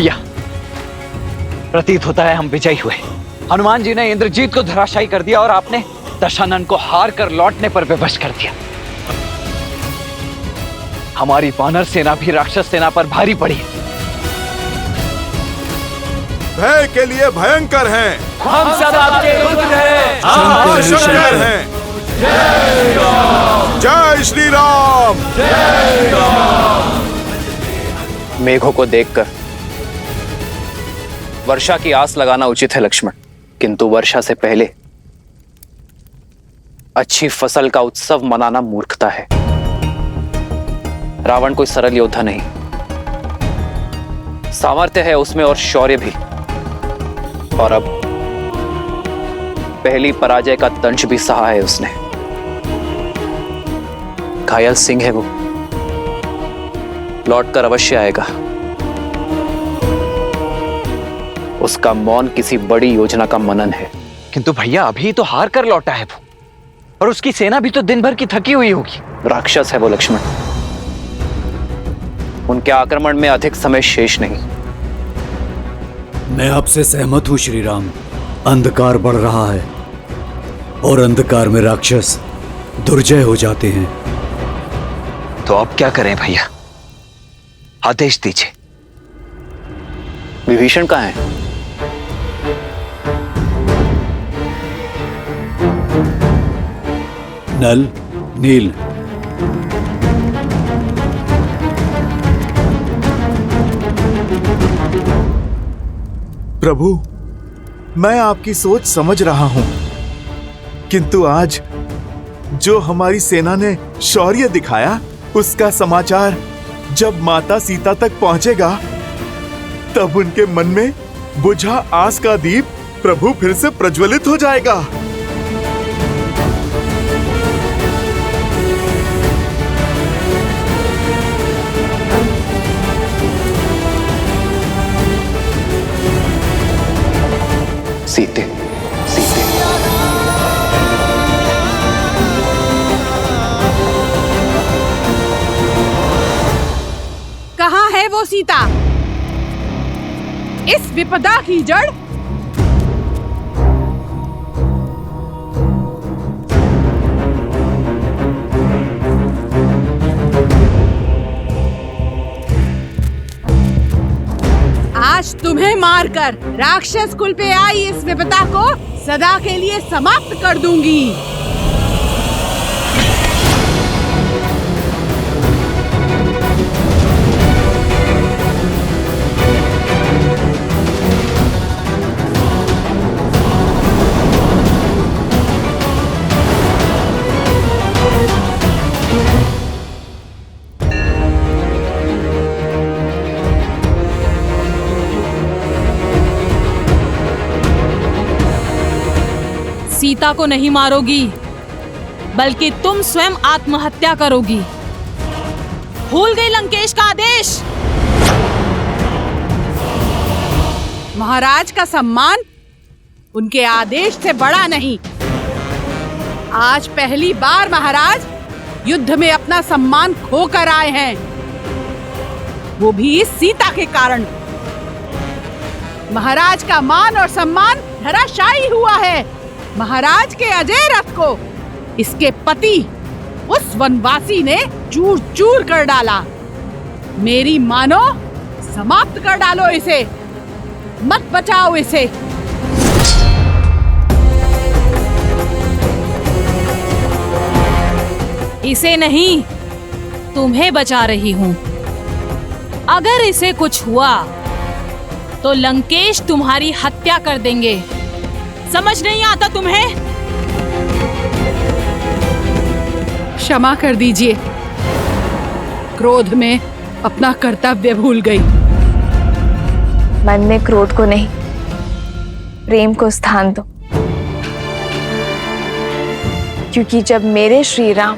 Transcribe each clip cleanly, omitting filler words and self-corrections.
भैया, प्रतीत होता है हम विजयी हुए। हनुमान जी ने इंद्रजीत को धराशायी कर दिया और आपने दशानन को हार कर लौटने पर विवश कर दिया। हमारी वानर सेना भी राक्षस सेना पर भारी पड़ी। भय के लिए भयंकर हैं। हम सब आपके पुत्र हैं। हम शंकर हैं। जय श्री राम। मेघों को देखकर वर्षा की आस लगाना उचित है लक्ष्मण, किंतु वर्षा से पहले अच्छी फसल का उत्सव मनाना मूर्खता है। रावण कोई सरल योद्धा नहीं, सामर्थ्य है उसमें और शौर्य भी, और अब पहली पराजय का दंश भी सहा है उसने। घायल सिंह है वो, लौटकर अवश्य आएगा। उसका मौन किसी बड़ी योजना का मनन है। किंतु भैया अभी तो हार कर लौटा है वो, और उसकी सेना भी तो दिन भर की थकी हुई होगी। राक्षस है वो लक्ष्मण, उनके आक्रमण में अधिक समय शेष नहीं। मैं आपसे सहमत हूं श्री राम। अंधकार बढ़ रहा है और अंधकार में राक्षस दुर्जय हो जाते हैं। तो अब क्या करें भैया, आदेश दीजिए। विभीषण कहाँ है? नल, नील, प्रभु, मैं आपकी सोच समझ रहा हूं, किंतु आज जो हमारी सेना ने शौर्य दिखाया, उसका समाचार जब माता सीता तक पहुंचेगा, तब उनके मन में बुझा आस का दीप प्रभु फिर से प्रज्वलित हो जाएगा। सीते, सीते। कहाँ है वो सीता? इस विपदा की जड़? आज तुम्हें मारकर राक्षस कुल पे आई इस विपदा को सदा के लिए समाप्त कर दूंगी। सीता को नहीं मारोगी, बल्कि तुम स्वयं आत्महत्या करोगी। भूल गई लंकेश का आदेश? महाराज का सम्मान उनके आदेश से बड़ा नहीं। आज पहली बार महाराज युद्ध में अपना सम्मान खोकर आए हैं, वो भी इस सीता के कारण। महाराज का मान और सम्मान धराशायी हुआ है। महाराज के अजय रथ को इसके पति उस वनवासी ने चूर चूर कर डाला। मेरी मानो, समाप्त कर डालो इसे, मत बचाओ इसे। इसे नहीं, तुम्हें बचा रही हूं। अगर इसे कुछ हुआ तो लंकेश तुम्हारी हत्या कर देंगे। समझ नहीं आता तुम्हें? क्षमा कर दीजिए, क्रोध में अपना कर्तव्य भूल गई। मन में क्रोध को नहीं, प्रेम को स्थान दो, क्योंकि जब मेरे श्री राम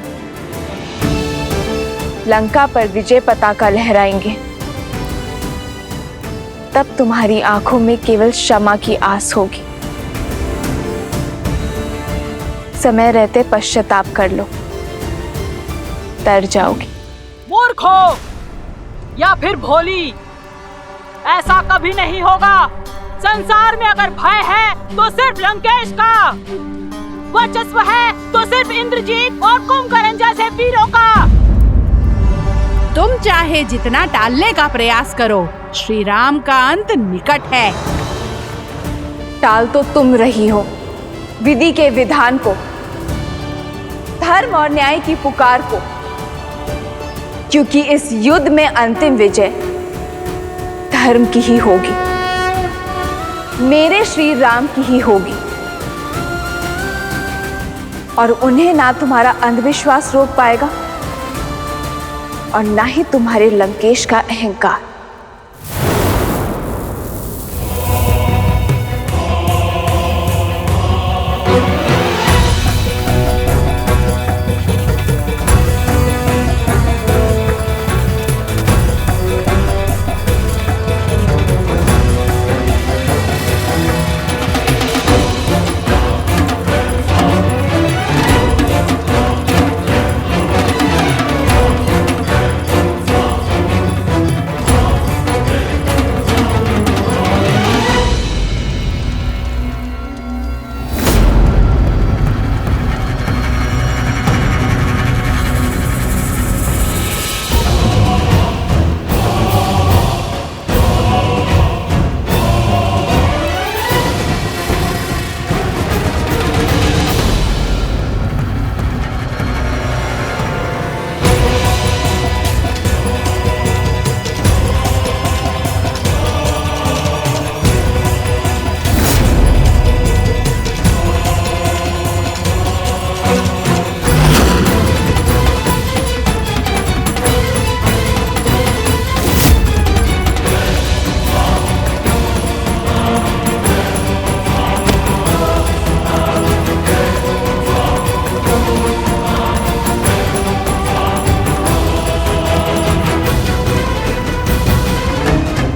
लंका पर विजय पताका लहराएंगे, तब तुम्हारी आंखों में केवल क्षमा की आस होगी। समय रहते पश्चाताप कर लो, तर जाओगी। मूर्ख हो या फिर भोली, ऐसा कभी नहीं होगा। संसार में अगर भय है तो सिर्फ लंकेश का, वर्चस्व है तो सिर्फ इंद्रजीत और कुंभकर्ण जैसे वीरों का। तुम चाहे जितना टालने का प्रयास करो, श्री राम का अंत निकट है। टाल तो तुम रही हो विधि के विधान को, धर्म और न्याय की पुकार को, क्योंकि इस युद्ध में अंतिम विजय धर्म की ही होगी, मेरे श्री राम की ही होगी। और उन्हें ना तुम्हारा अंधविश्वास रोक पाएगा और ना ही तुम्हारे लंकेश का अहंकार।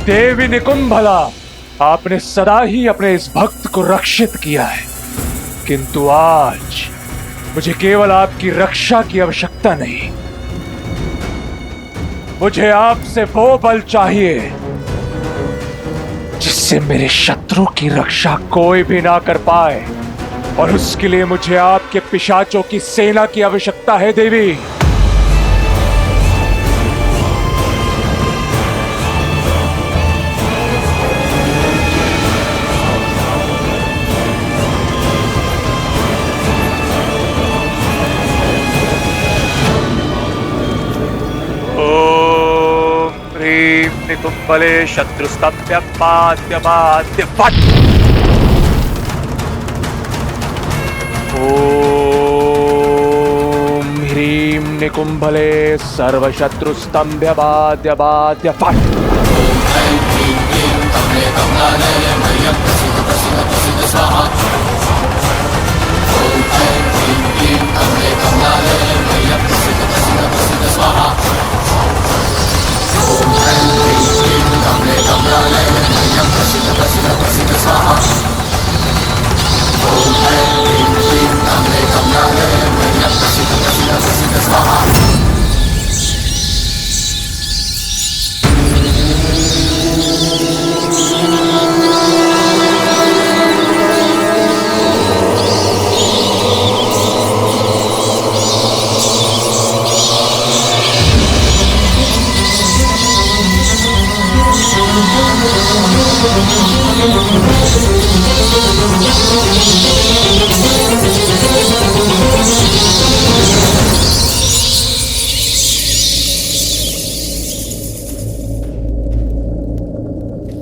देवी निकुंभला, आपने सदा ही अपने इस भक्त को रक्षित किया है, किंतु आज मुझे केवल आपकी रक्षा की आवश्यकता नहीं, मुझे आपसे वो बल चाहिए जिससे मेरे शत्रु की रक्षा कोई भी ना कर पाए, और उसके लिए मुझे आपके पिशाचों की सेना की आवश्यकता है देवी। निकुंभले शत्रुस्तभ्य पाद्य बाद्य फट। ओम ह्रीं निकुंभले सर्वशत्रुस्तंभ्य बाद्य बाद्य फट।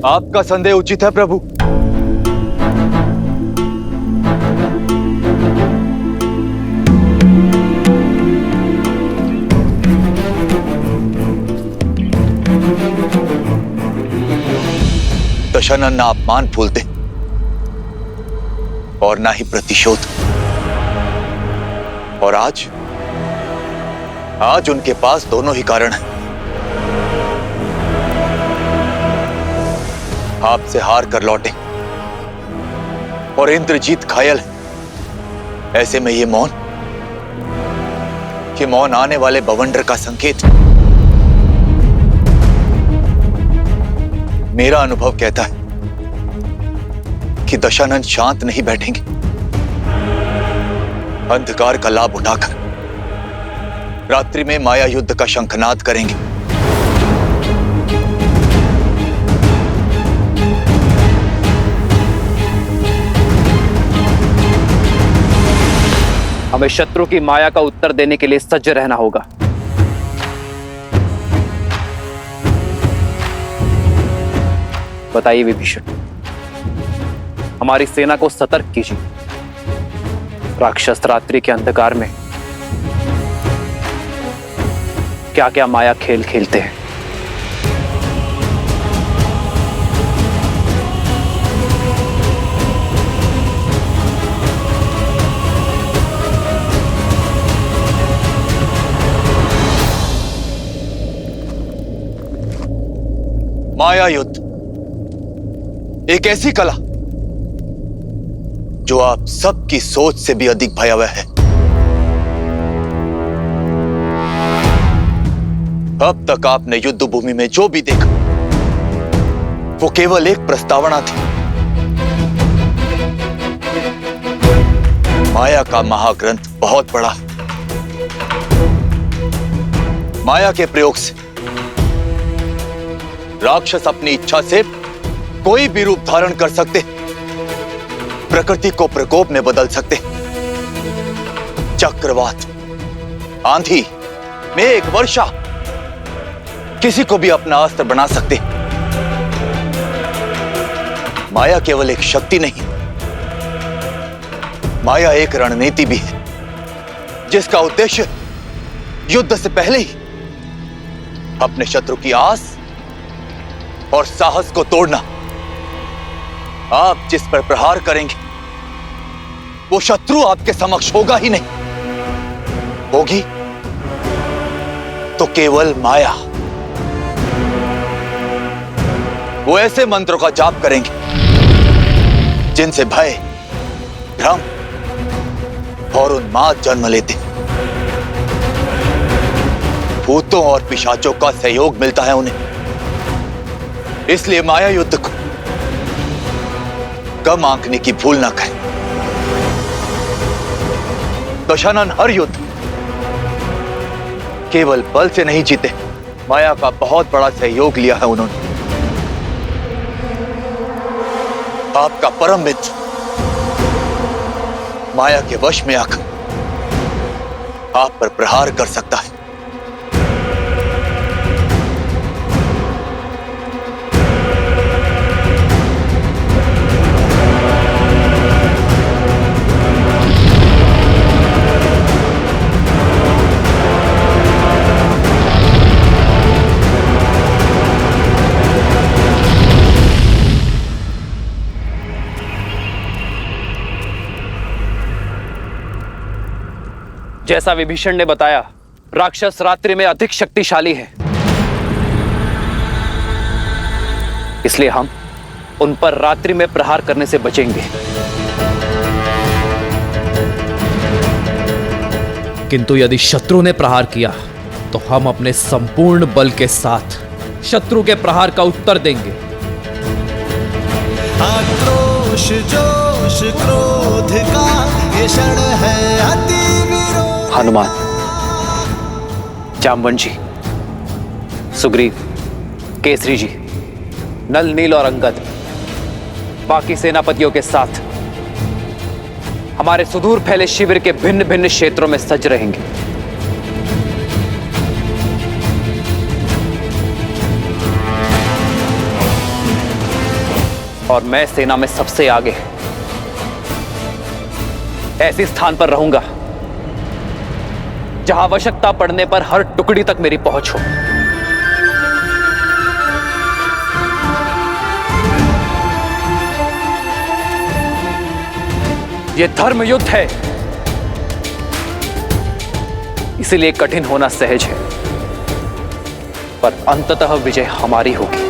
आपका संदेह उचित है प्रभु। दशानन ना अपमान फूलते और ना ही प्रतिशोध, और आज उनके पास दोनों ही कारण हैं। आपसे हार कर लौटे और इंद्रजीत घायल है। ऐसे में ये मौन आने वाले बवंडर का संकेत। मेरा अनुभव कहता है कि दशानन शांत नहीं बैठेंगे। अंधकार का लाभ उठाकर रात्रि में माया युद्ध का शंखनाद करेंगे। हमें शत्रु की माया का उत्तर देने के लिए सज्ज रहना होगा। बताइए विभीषण, हमारी सेना को सतर्क कीजिए। राक्षस रात्रि के अंधकार में क्या क्या माया खेल खेलते हैं। माया युद्ध एक ऐसी कला जो आप सबकी सोच से भी अधिक भयावह है। अब तक आपने युद्ध भूमि में जो भी देखा वो केवल एक प्रस्तावना थी। माया का महाग्रंथ बहुत बड़ा है। माया के प्रयोग से राक्षस अपनी इच्छा से कोई भी रूप धारण कर सकते, प्रकृति को प्रकोप में बदल सकते। चक्रवात, आंधी, मेघ, वर्षा, किसी को भी अपना अस्त्र बना सकते। माया केवल एक शक्ति नहीं, माया एक रणनीति भी है जिसका उद्देश्य युद्ध से पहले ही अपने शत्रु की आस और साहस को तोड़ना। आप जिस पर प्रहार करेंगे वो शत्रु आपके समक्ष होगा ही नहीं, होगी तो केवल माया। वो ऐसे मंत्रों का जाप करेंगे जिनसे भय, भ्रम और उन्माद जन्म लेते। भूतों और पिशाचों का सहयोग मिलता है उन्हें। इसलिए माया युद्ध को कम आंकने की भूल ना करें। दशानन हर युद्ध केवल बल से नहीं जीते, माया का बहुत बड़ा सहयोग लिया है उन्होंने। आपका परम मित्र माया के वश में आकर आप पर प्रहार कर सकता है। जैसा विभीषण ने बताया, राक्षस रात्रि में अधिक शक्तिशाली है। इसलिए हम उन पर रात्रि में प्रहार करने से बचेंगे। किंतु यदि शत्रु ने प्रहार किया तो हम अपने संपूर्ण बल के साथ शत्रु के प्रहार का उत्तर देंगे। आक्रोश, जोश, क्रोध का ये क्षण है अति विरोध। हनुमान, जामवन जी, सुग्रीव, केसरी जी, नल, नील और अंगद बाकी सेनापतियों के साथ हमारे सुदूर फैले शिविर के भिन्न भिन्न क्षेत्रों में सज रहेंगे। और मैं सेना में सबसे आगे ऐसे स्थान पर रहूंगा जहां आवश्यकता पड़ने पर हर टुकड़ी तक मेरी पहुंच हो। यह धर्म युद्ध है, इसीलिए कठिन होना सहज है, पर अंततः विजय हमारी होगी।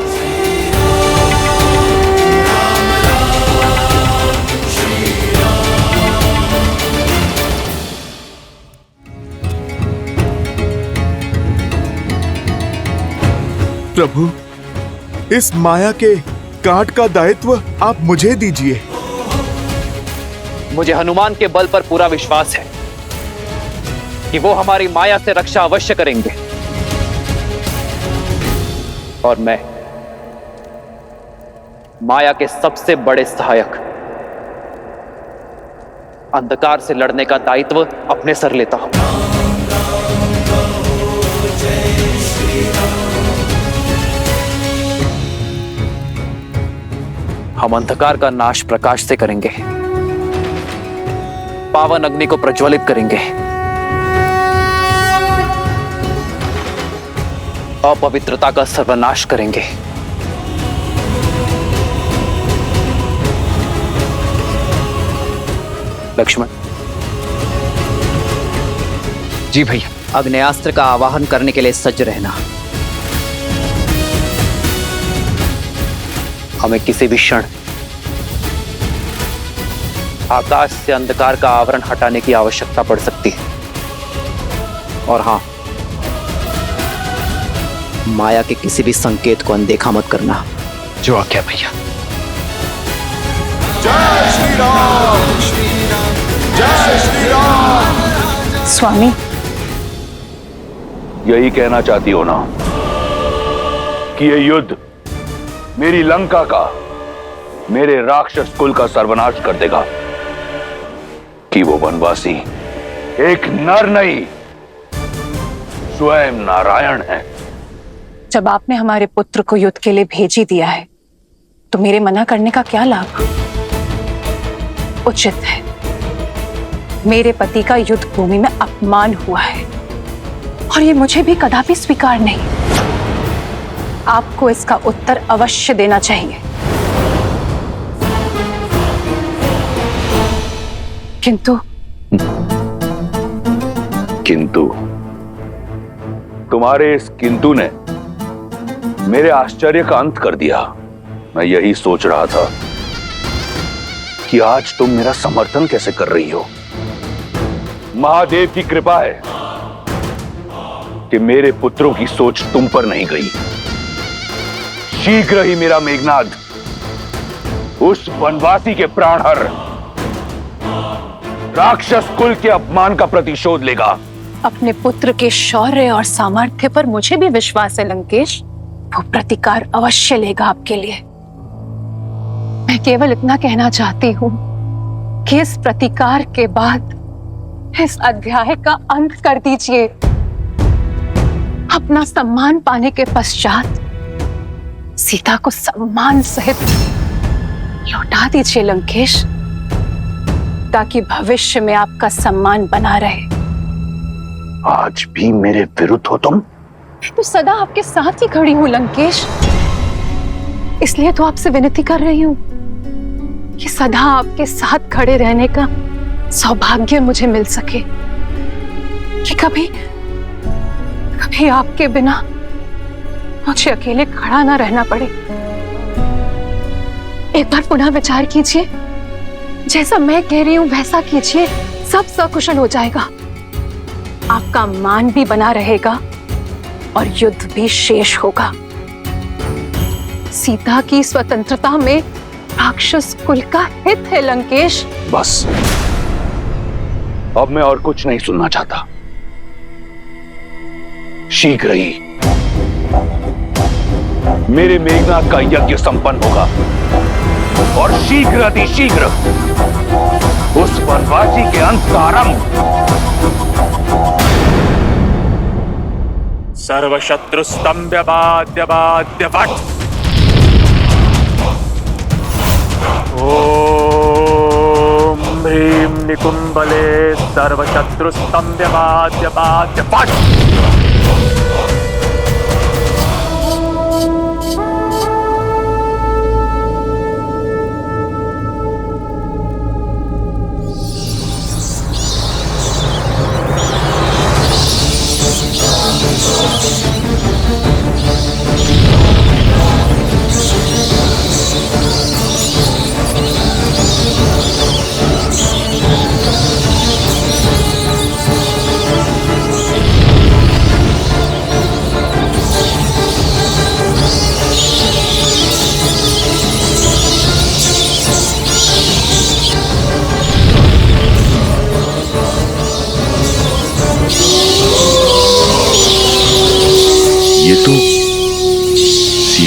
प्रभु, इस माया के काट का दायित्व आप मुझे दीजिए। मुझे हनुमान के बल पर पूरा विश्वास है कि वो हमारी माया से रक्षा अवश्य करेंगे, और मैं माया के सबसे बड़े सहायक अंधकार से लड़ने का दायित्व अपने सर लेता हूं। हम अंधकार का नाश प्रकाश से करेंगे, पावन अग्नि को प्रज्वलित करेंगे, अपवित्रता का सर्वनाश करेंगे। लक्ष्मण। जी भैया। अग्नेयास्त्र का आवाहन करने के लिए सज्ज रहना। हमें किसी भी क्षण आकाश से अंधकार का आवरण हटाने की आवश्यकता पड़ सकती है। और हां, माया के किसी भी संकेत को अनदेखा मत करना। जो आज्ञा भैया। जय श्री राम, जय श्री राम। स्वामी, यही कहना चाहती हो ना कि ये युद्ध मेरी लंका का, मेरे राक्षस कुल का सर्वनाश कर देगा, कि वो वनवासी एक नर नहीं स्वयं नारायण है। जब आपने हमारे पुत्र को युद्ध के लिए भेज ही दिया है तो मेरे मना करने का क्या लाभ? उचित है, मेरे पति का युद्ध भूमि में अपमान हुआ है और ये मुझे भी कदापि स्वीकार नहीं। आपको इसका उत्तर अवश्य देना चाहिए। किंतु तुम्हारे इस किंतु ने मेरे आश्चर्य का अंत कर दिया। मैं यही सोच रहा था कि आज तुम मेरा समर्थन कैसे कर रही हो। महादेव की कृपा है कि मेरे पुत्रों की सोच तुम पर नहीं गई। शीघ्र ही मेरा मेघनाद उस वनवासी के प्राणहर राक्षस कुल के अपमान का प्रतिशोध लेगा। अपने पुत्र के शौर्य और सामर्थ्य पर मुझे भी विश्वास है लंकेश। वो प्रतिकार अवश्य लेगा आपके लिए। मैं केवल इतना कहना चाहती हूँ कि इस प्रतिकार के बाद इस अध्याय का अंत कर दीजिए। अपना सम्मान पाने के पश्चात सीता को सम्मान सहित लौटा दीजिए लंकेश, ताकि भविष्य में आपका सम्मान बना रहे। आज भी मेरे विरुद्ध हो तुम? तो सदा आपके साथ ही खड़ी हूं लंकेश, इसलिए तो आपसे विनती कर रही हूं कि सदा आपके साथ खड़े रहने का सौभाग्य मुझे मिल सके, कि कभी कभी आपके बिना मुझे अकेले खड़ा ना रहना पड़े। एक बार पुनः विचार कीजिए, जैसा मैं कह रही हूं वैसा कीजिए, सब सकुशल हो जाएगा। आपका मान भी बना रहेगा और युद्ध भी शेष होगा। सीता की स्वतंत्रता में राक्षस कुल का हित है लंकेश। बस, अब मैं और कुछ नहीं सुनना चाहता। शीघ्र ही मेरे मेघनाद का यज्ञ संपन्न होगा और शीघ्र अतिशीघ्र उस वनवासी के अंत का आरंभ। सर्वशत्रुस्तंभ्य बाध्य बाध्य वट। ओम ह्रीं निकुंभले सर्वशत्रुस्तंभ्य बाध्य बाध्य वट।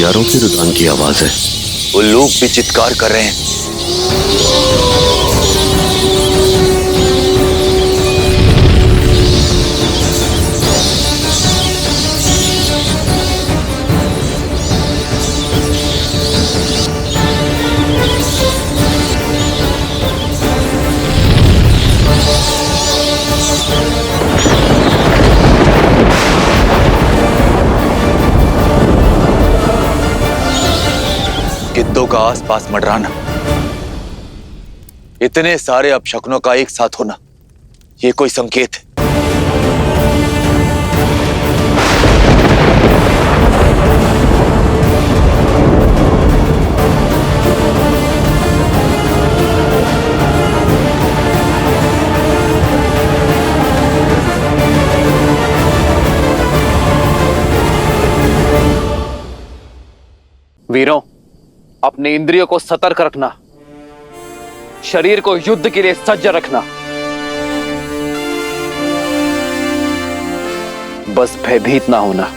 हथियारों के रुझान की आवाज है। वो लोग भी चित्कार कर रहे हैं। गिद्धों का आसपास मंडराना, इतने सारे अपशकुनों का एक साथ होना, ये कोई संकेत है। वीरों, अपने इंद्रियों को सतर्क रखना, शरीर को युद्ध के लिए सज्ज रखना। बस भयभीत ना होना।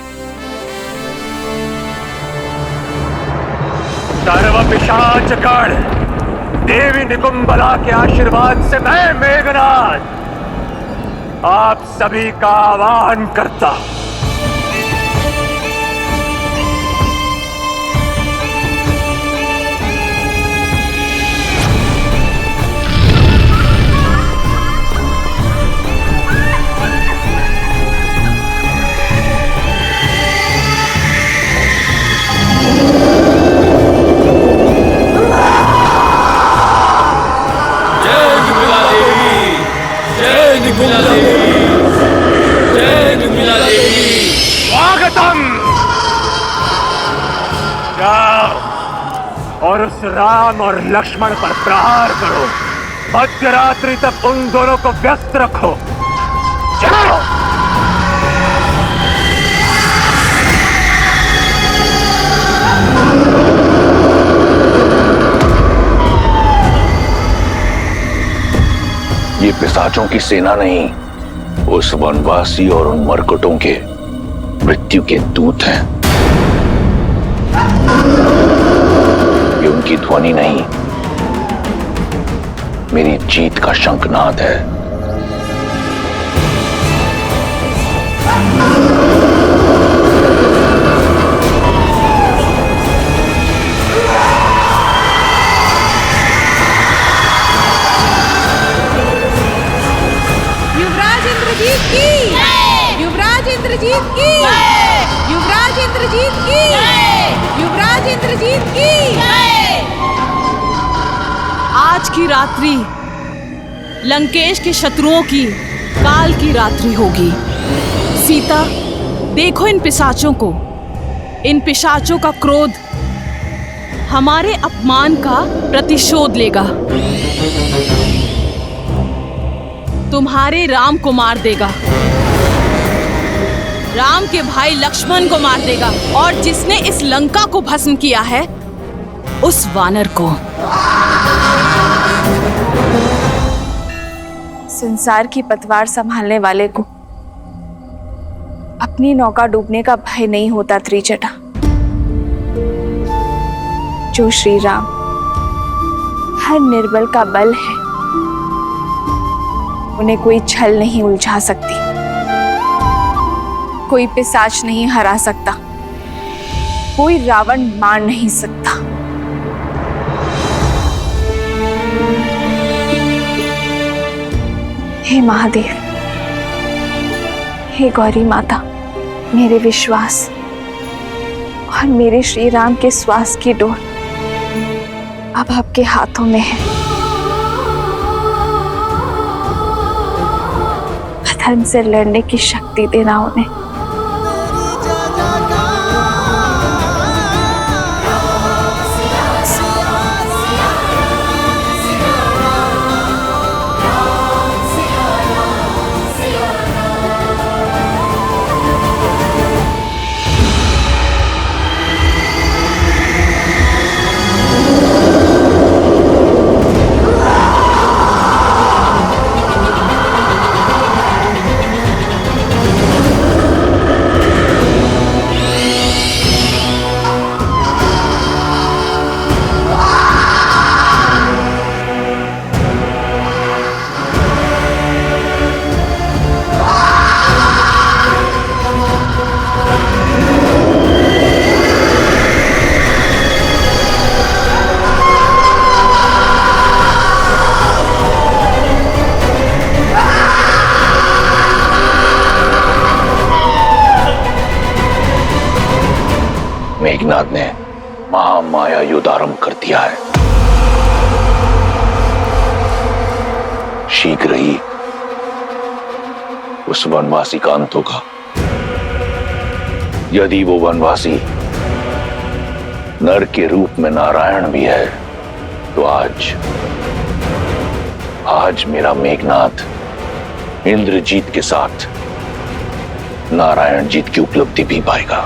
सर्व पिशाच गण, देवी निकुंभला के आशीर्वाद से मैं मेघनाद आप सभी का आह्वान करता हूं। स्वागतम। जाओ और उस राम और लक्ष्मण पर प्रहार करो। मध्यरात्रि तक उन दोनों को व्यस्त रखो। जाओ। ये पिशाचों की सेना नहीं, उस वनवासी और उन मरकटों के मृत्यु के दूत हैं। ये उनकी ध्वनि नहीं, मेरी जीत का शंखनाद है। युवराज इंद्रजीत की, युवराज इंद्रजीत की, युवराज इंद्रजीत की, युवराज इंद्रजीत की। आज की रात्रि लंकेश के शत्रुओं की काल की रात्रि होगी। सीता, देखो इन पिशाचों को। इन पिशाचों का क्रोध हमारे अपमान का प्रतिशोध लेगा। तुम्हारे राम को मार देगा, राम के भाई लक्ष्मण को मार देगा, और जिसने इस लंका को भस्म किया है उस वानर को। संसार की पतवार संभालने वाले को अपनी नौका डूबने का भय नहीं होता त्रिजटा। जो श्री राम हर निर्बल का बल है, उन्हें कोई छल नहीं उलझा सकती, कोई पिशाच नहीं हरा सकता, कोई रावण मार नहीं सकता। हे महादेव, हे गौरी माता, मेरे विश्वास और मेरे श्री राम के श्वास की डोर अब आपके हाथों में है। धर्म से लड़ने की शक्ति देना उन्हें। मेघनाद ने महामाया युद्ध आरंभ कर दिया है। शीघ्र ही उस वनवासी का अंत होगा। यदि वो वनवासी नर के रूप में नारायण भी है तो आज मेरा मेघनाद इंद्रजीत के साथ नारायण जीत की उपलब्धि भी पाएगा।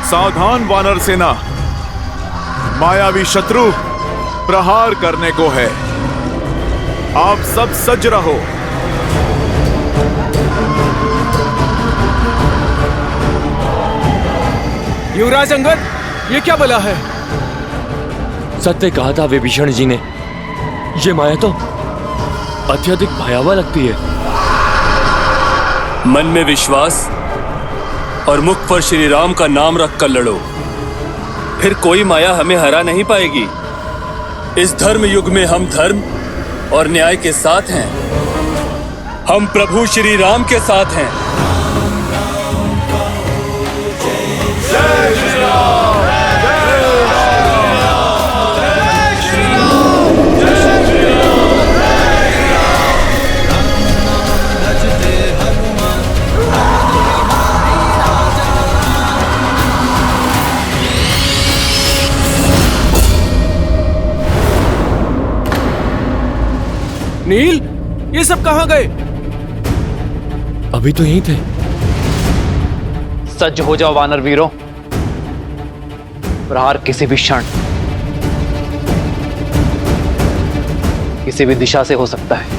सावधान वानर सेना, मायावी शत्रु प्रहार करने को है। आप सब सज्ज रहो। युवराज अंगद, ये क्या बला है? सत्य कहा था विभीषण जी ने, ये माया तो अत्यधिक भयावह लगती है। मन में विश्वास और मुख पर श्री राम का नाम रखकर लड़ो, फिर कोई माया हमें हरा नहीं पाएगी। इस धर्म युग में हम धर्म और न्याय के साथ हैं। हम प्रभु श्री राम के साथ हैं। नील, ये सब कहां गए? अभी तो यहीं थे। सज्ज हो जाओ वानर वीरों, प्रहार किसी भी क्षण किसी भी दिशा से हो सकता है।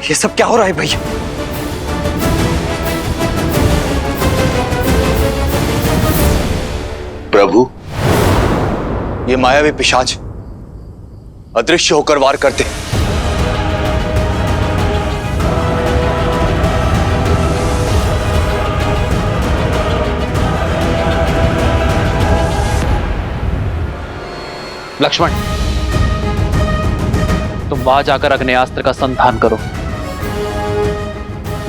ये सब क्या हो रहा है भैया? प्रभु, ये मायावी पिशाच अदृश्य होकर वार करते। लक्ष्मण, तुम वहां जाकर अग्नेयास्त्र का संधान करो।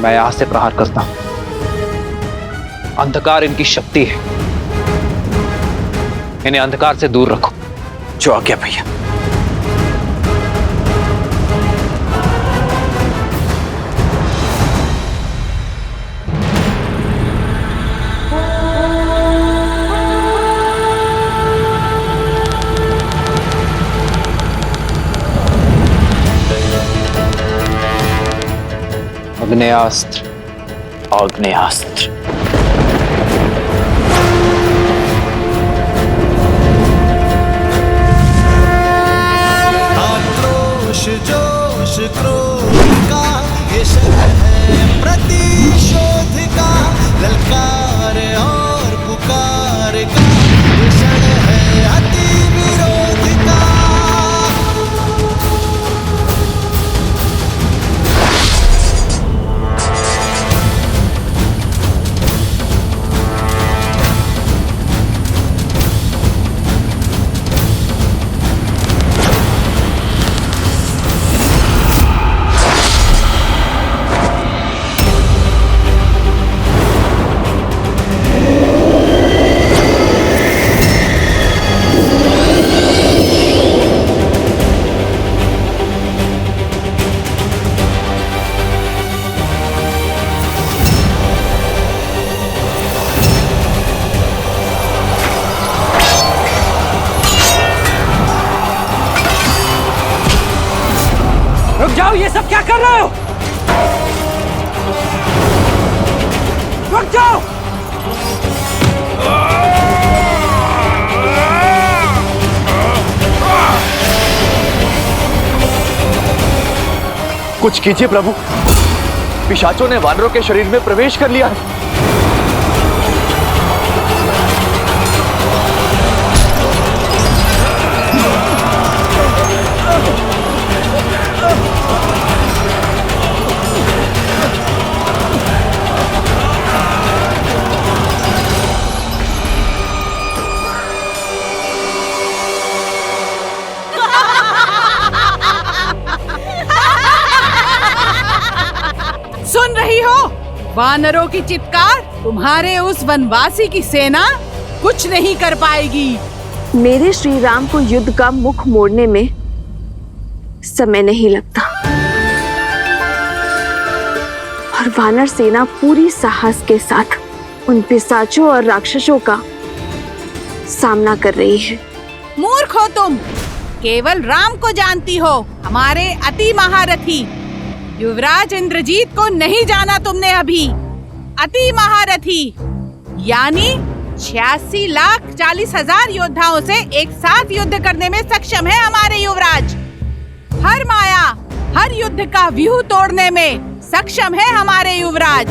मैं यहां से प्रहार करता हूं। अंधकार इनकी शक्ति है, इन्हें अंधकार से दूर रखो। जो आज्ञा भैया। अग्नेयास्त्र, आग्नेयास्त्र। आक्रोश जोश क्रोध का ये शब्द है प्रतिशोध का, ललकार और पुकार का ये क्षण है अति विरोध का। कर रहे हो? रुक जाओ! कुछ कीजिए प्रभु, पिशाचों ने वानरों के शरीर में प्रवेश कर लिया है। सुन रही हो वानरों की चित्कार? तुम्हारे उस वनवासी की सेना कुछ नहीं कर पाएगी। मेरे श्री राम को युद्ध का मुख मोड़ने में समय नहीं लगता और वानर सेना पूरी साहस के साथ उन पिशाचों और राक्षसों का सामना कर रही है। मूर्ख हो तुम, केवल राम को जानती हो, हमारे अति महारथी युवराज इंद्रजीत को नहीं जाना तुमने अभी। अति महारथी यानी 86,40,000 योद्धाओं से एक साथ युद्ध करने में सक्षम है हमारे युवराज। हर माया, हर युद्ध का व्यूह तोड़ने में सक्षम है हमारे युवराज।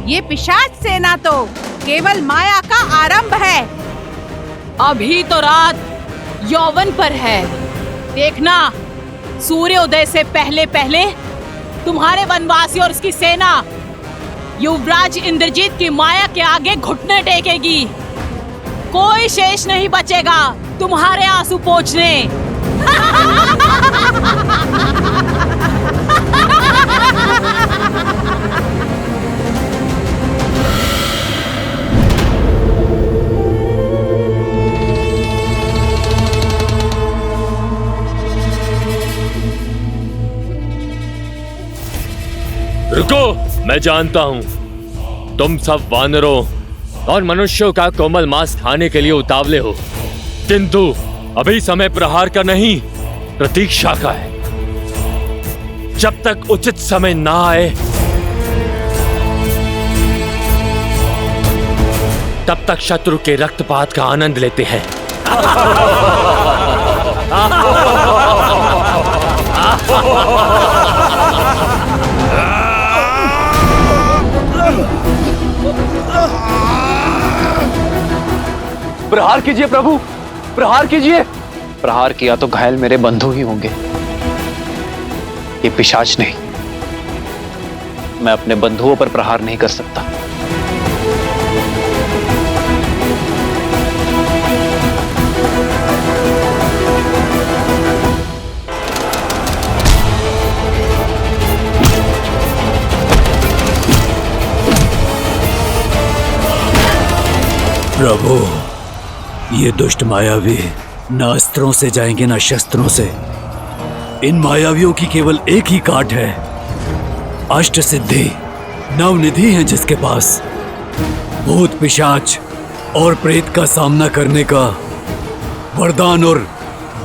ये पिशाच सेना तो केवल माया का आरंभ है। अभी तो रात यौवन पर है, देखना सूर्योदय से पहले पहले तुम्हारे वनवासी और उसकी सेना युवराज इंद्रजीत की माया के आगे घुटने टेकेगी। कोई शेष नहीं बचेगा तुम्हारे आंसू पोंछने। रुको, मैं जानता हूं तुम सब वानरों और मनुष्यों का कोमल मांस खाने के लिए उतावले हो, किंतु अभी समय प्रहार का नहीं, प्रतीक्षा का है। जब तक उचित समय ना आए तब तक शत्रु के रक्तपात का आनंद लेते हैं। प्रहार कीजिए प्रभु, प्रहार कीजिए। प्रहार किया तो घायल मेरे बंधु ही होंगे, ये पिशाच नहीं। मैं अपने बंधुओं पर प्रहार नहीं कर सकता। प्रभु, ये दुष्ट मायावी न अस्त्रों से जाएंगे न शस्त्रों से। इन मायावियों की केवल एक ही काट है, अष्ट सिद्धि नवनिधि है जिसके पास। भूत पिशाच और प्रेत का सामना करने का वरदान और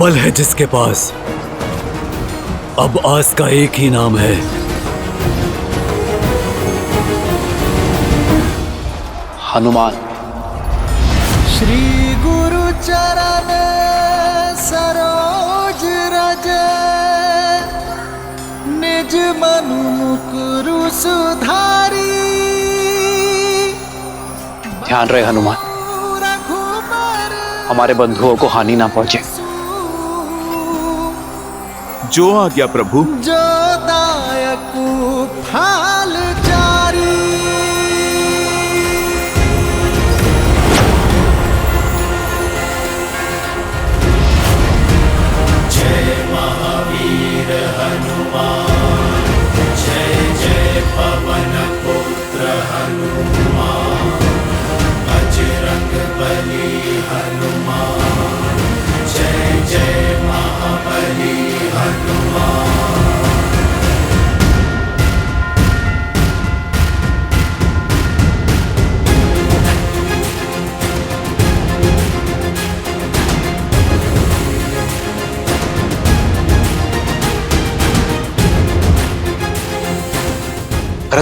बल है जिसके पास। अब आस का एक ही नाम है, हनुमान। श्री गुरु चरण सरोज रज, निज मनु मुकुरु सुधारी। ध्यान रहे हनुमान, हमारे बंधुओं को हानि ना पहुंचे। जो आज्ञा प्रभु। जो दायक फाल जारी। महावीर हनुमान, जय जय पवन पुत्र हनुमान, बजरंग बली हनुमान, जय जय महाबली हनुमान।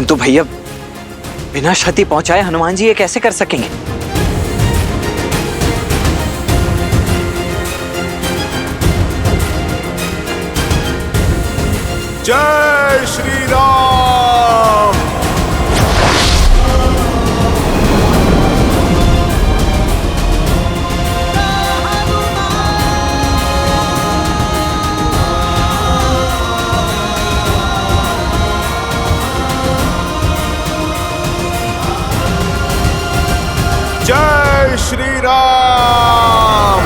परंतु भैया बिना क्षति पहुंचाए हनुमान जी ये कैसे कर सकेंगे? जय श्री राम। जय श्री राम।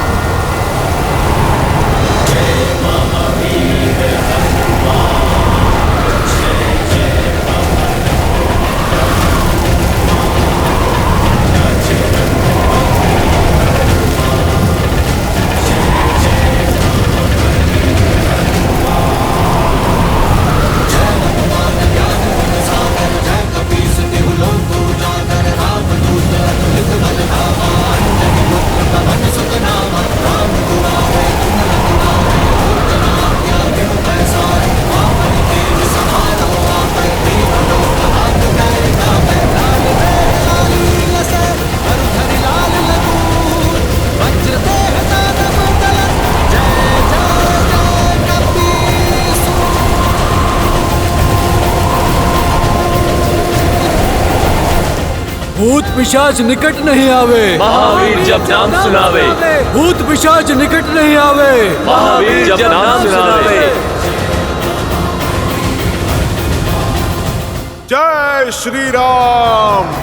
भूत पिशाच निकट नहीं आवे, महावीर जब नाम सुनावे। भूत पिशाच निकट नहीं आवे, महावीर जब नाम सुनावे। जय श्री राम।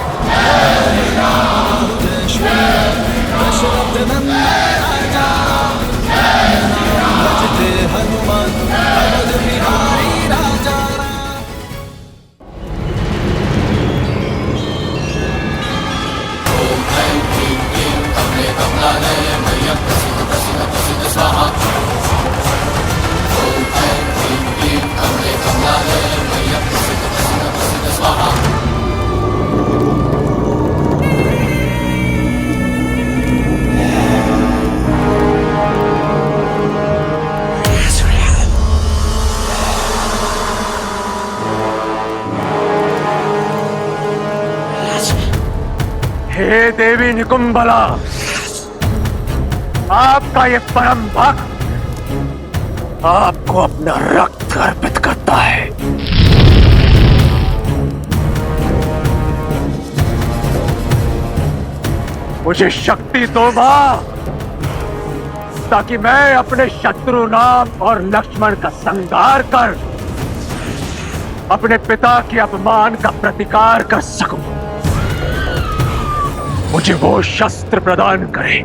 हे देवी निकुंभला, आपका ये परम भक्त आपको अपना रक्त अर्पित करता है। मुझे शक्ति दो मां, ताकि मैं अपने शत्रु राम और लक्ष्मण का संहार कर अपने पिता के अपमान का प्रतिकार कर सकूं। मुझे वो शस्त्र प्रदान करे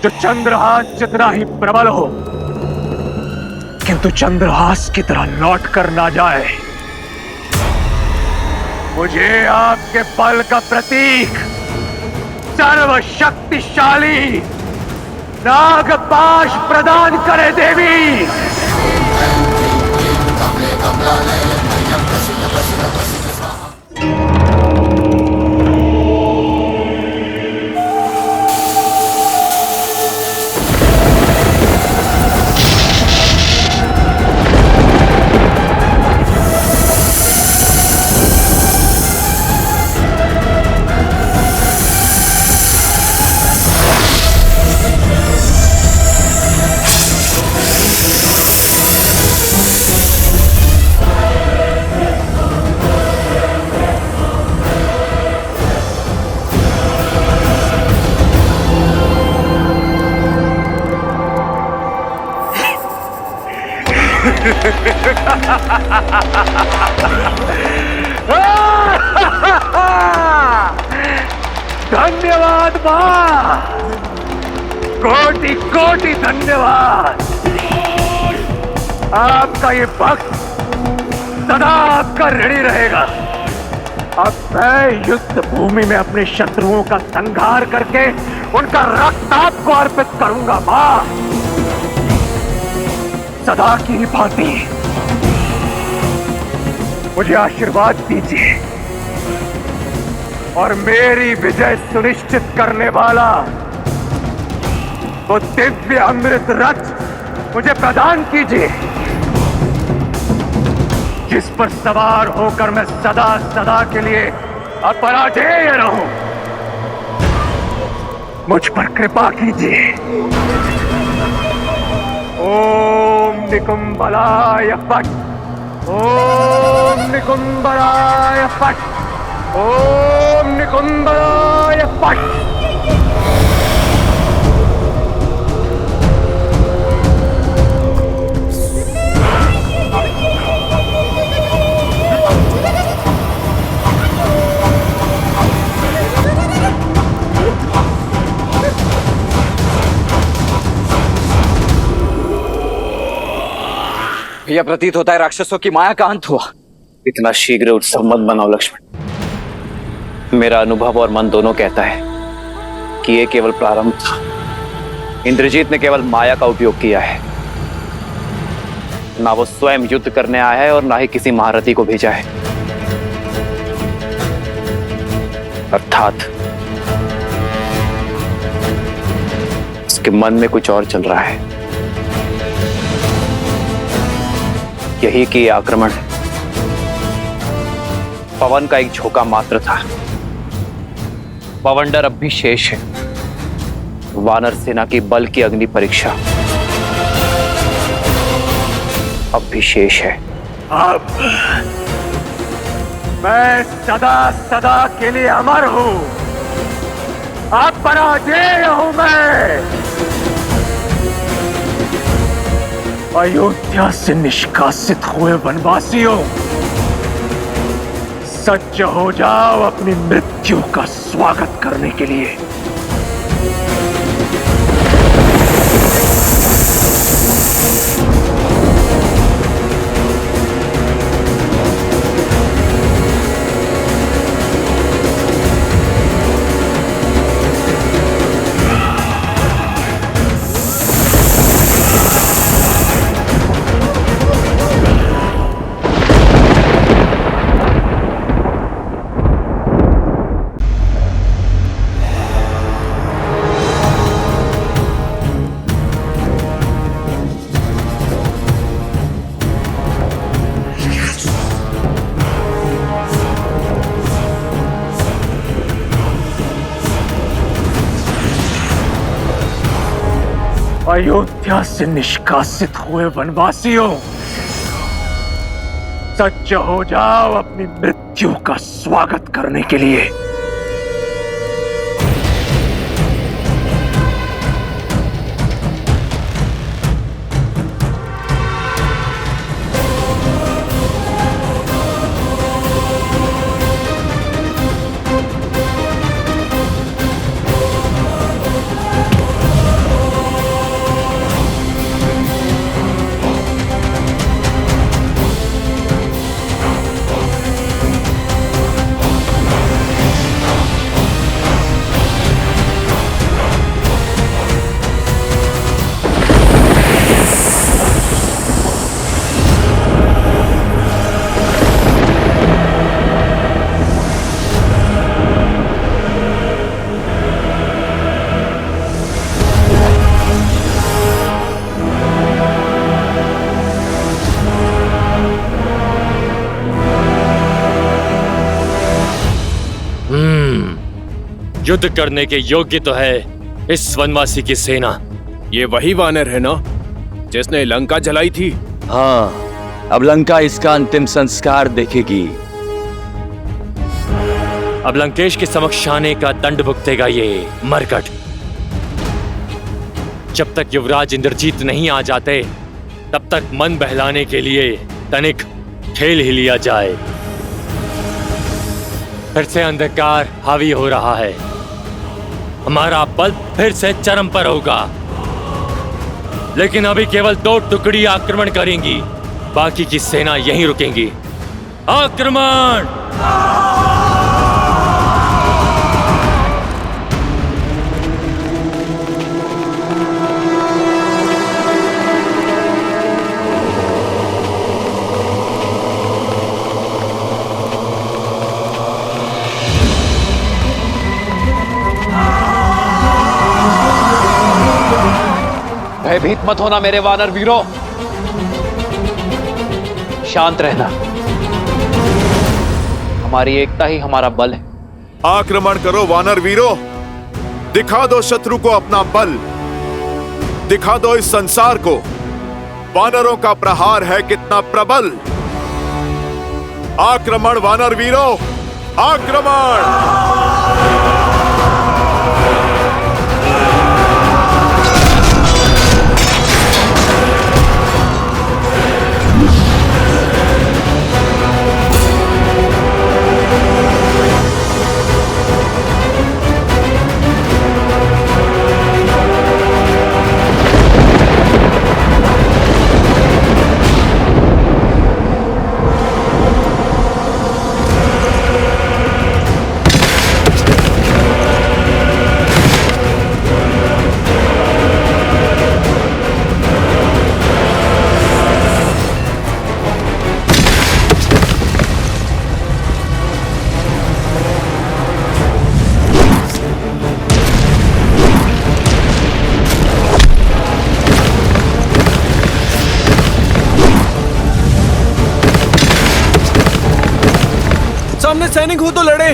जो चंद्रहास जितना ही प्रबल हो, किंतु चंद्रहास की तरह लौट कर ना जाए। मुझे आपके बल का प्रतीक सर्वशक्तिशाली नागपाश प्रदान करे देवी। धन्यवाद मां, कोटि कोटि धन्यवाद। आपका ये भक्त सदा आपका ऋणी रहेगा। अब मैं युद्ध भूमि में अपने शत्रुओं का संहार करके उनका रक्त आपको अर्पित करूंगा मां। सदा की भांति मुझे आशीर्वाद दीजिए और मेरी विजय सुनिश्चित करने वाला वो दिव्य अमृत रथ मुझे प्रदान कीजिए। जिस पर सवार होकर मैं सदा सदा के लिए अपराजेय रहूं, मुझ पर कृपा कीजिए। ओम निकुंभलाय फट, ओम निकुंभलाय फट, ओम निकुंभलाय फट। भैया, प्रतीत होता है राक्षसों की माया का अंत हुआ। इतना शीघ्र उत्सव मत बनाओ लक्ष्मण। मेरा अनुभव और मन दोनों कहता है कि यह केवल प्रारंभ था। इंद्रजीत ने केवल माया का उपयोग किया है। ना वो स्वयं युद्ध करने आया है और ना ही किसी महारथी को भेजा है। अर्थात उसके मन में कुछ और चल रहा है। यही कि आक्रमण पवन का एक झोंका मात्र था। पवंडर अब भी शेष है। वानर सेना की बल की अग्नि परीक्षा अब भी शेष है। अब मैं सदा सदा के लिए अमर हूं। अब पराजय हूं मैं। अयोध्या से निष्कासित हुए वनवासियों, सज्ज हो जाओ अपनी मृत्यु का स्वागत करने के लिए। अयोध्या से निष्कासित हुए वनवासियों, सज्ज हो जाओ अपनी मृत्यु का स्वागत करने के लिए। युद्ध करने के योग्य तो है इस वनवासी की सेना। ये वही वानर है ना जिसने लंका जलाई थी? हाँ, अब लंका इसका अंतिम संस्कार देखेगी। अब लंकेश के समक्ष आने का दंड भुगतेगा ये मरकट। जब तक युवराज इंद्रजीत नहीं आ जाते तब तक मन बहलाने के लिए तनिक खेल ही लिया जाए। फिर से अंधकार हावी हो रहा है। हमारा बल फिर से चरम पर होगा। लेकिन अभी केवल 2 टुकड़ी आक्रमण करेंगी, बाकी की सेना यहीं रुकेंगी। आक्रमण! भयभीत मत होना मेरे वानर वीरों, शांत रहना। हमारी एकता ही हमारा बल है। आक्रमण करो वानर वीरों, दिखा दो शत्रु को अपना बल, दिखा दो इस संसार को वानरों का प्रहार है कितना प्रबल। आक्रमण वानर वीरों, आक्रमण! सामने सैनिक हो तो लड़े,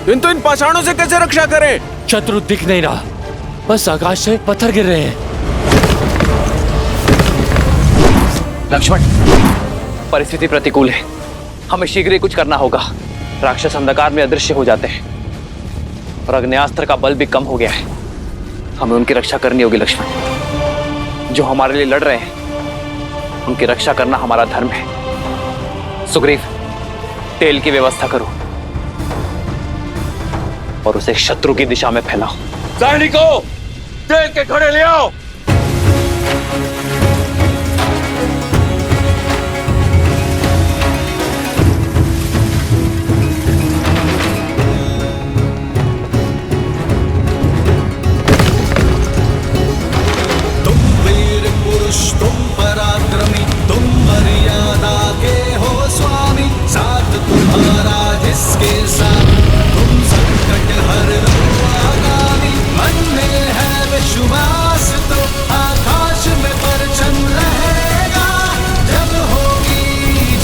इन पाषाणों से कैसे रक्षा करें? शत्रु दिख नहीं रहा, बस आकाश से पत्थर गिर रहे हैं। लक्ष्मण, परिस्थिति प्रतिकूल है, हमें शीघ्र ही कुछ करना होगा। राक्षस अंधकार में अदृश्य हो जाते हैं और अग्न्यास्त्र का बल भी कम हो गया है। हमें उनकी रक्षा करनी होगी लक्ष्मण। जो हमारे लिए लड़ रहे हैं उनकी रक्षा करना हमारा धर्म है। सुग्रीव, तेल की व्यवस्था करो और उसे शत्रु की दिशा में फैलाओ। सैनिकों, तेल के घड़े ले आओ। तुम वीर पुरुष, तुम पराक्रमी, तुम मर्यादा के हो स्वामी। साथ तुम्हारा जिसके साथ, तुम संकट हर आगामी। मन में है विश्वास तो आकाश में परचम रहेगा। जब होगी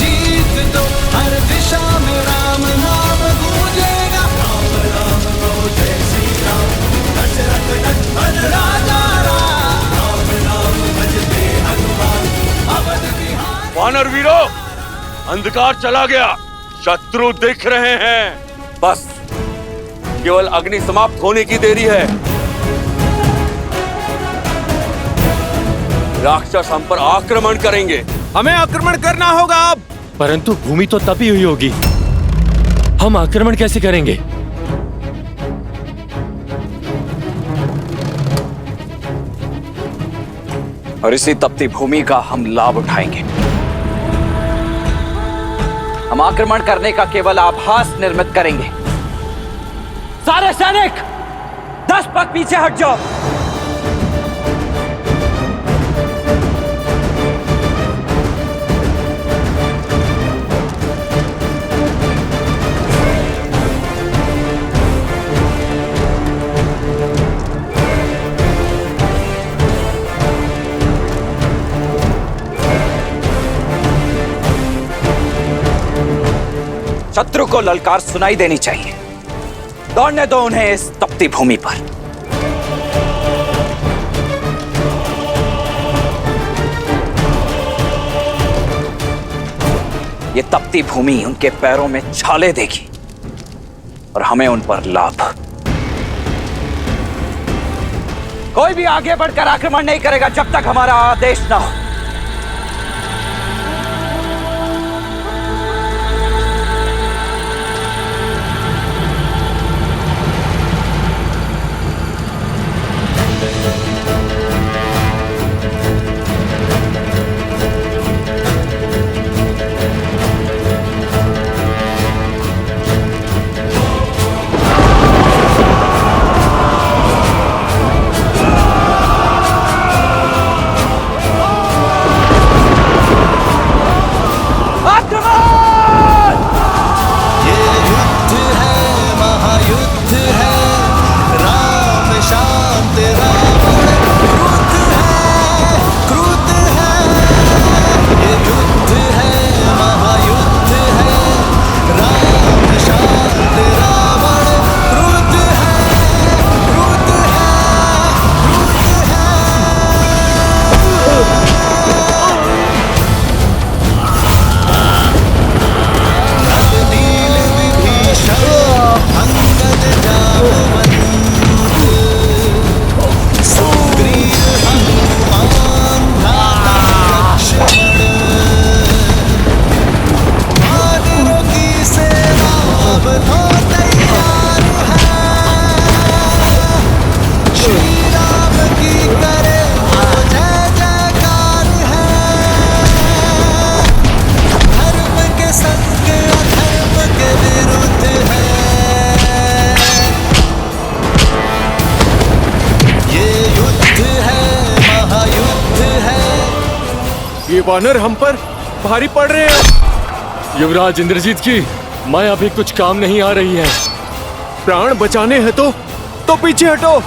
जीत तो हर दिशा में राम नाम गूंजेगा। राम राम को जय श्री राम, दशरथ नंदन राजा राम। राम नाम भजते हनुमान, अवध बिहार। वानर वीरों, अंधकार चला गया, शत्रु दिख रहे हैं। बस केवल अग्नि समाप्त होने की देरी है। राक्षस हम पर आक्रमण करेंगे। हमें आक्रमण करना होगा अब। परंतु भूमि तो तपी हुई होगी, हम आक्रमण कैसे करेंगे? और इसी तपती भूमि का हम लाभ उठाएंगे। हम आक्रमण करने का केवल आभास निर्मित करेंगे। सारे सैनिक 10 पग पीछे हट जाओ। शत्रु को ललकार सुनाई देनी चाहिए। दौड़ने दो उन्हें इस तपती भूमि पर। ये तपती भूमि उनके पैरों में छाले देगी और हमें उन पर लाभ। कोई भी आगे बढ़कर आक्रमण नहीं करेगा जब तक हमारा आदेश ना हो। वानर हम पर भारी पड़ रहे हैं। युवराज इंद्रजीत की माया भी कुछ काम नहीं आ रही है। प्राण बचाने हैं तो पीछे हटो,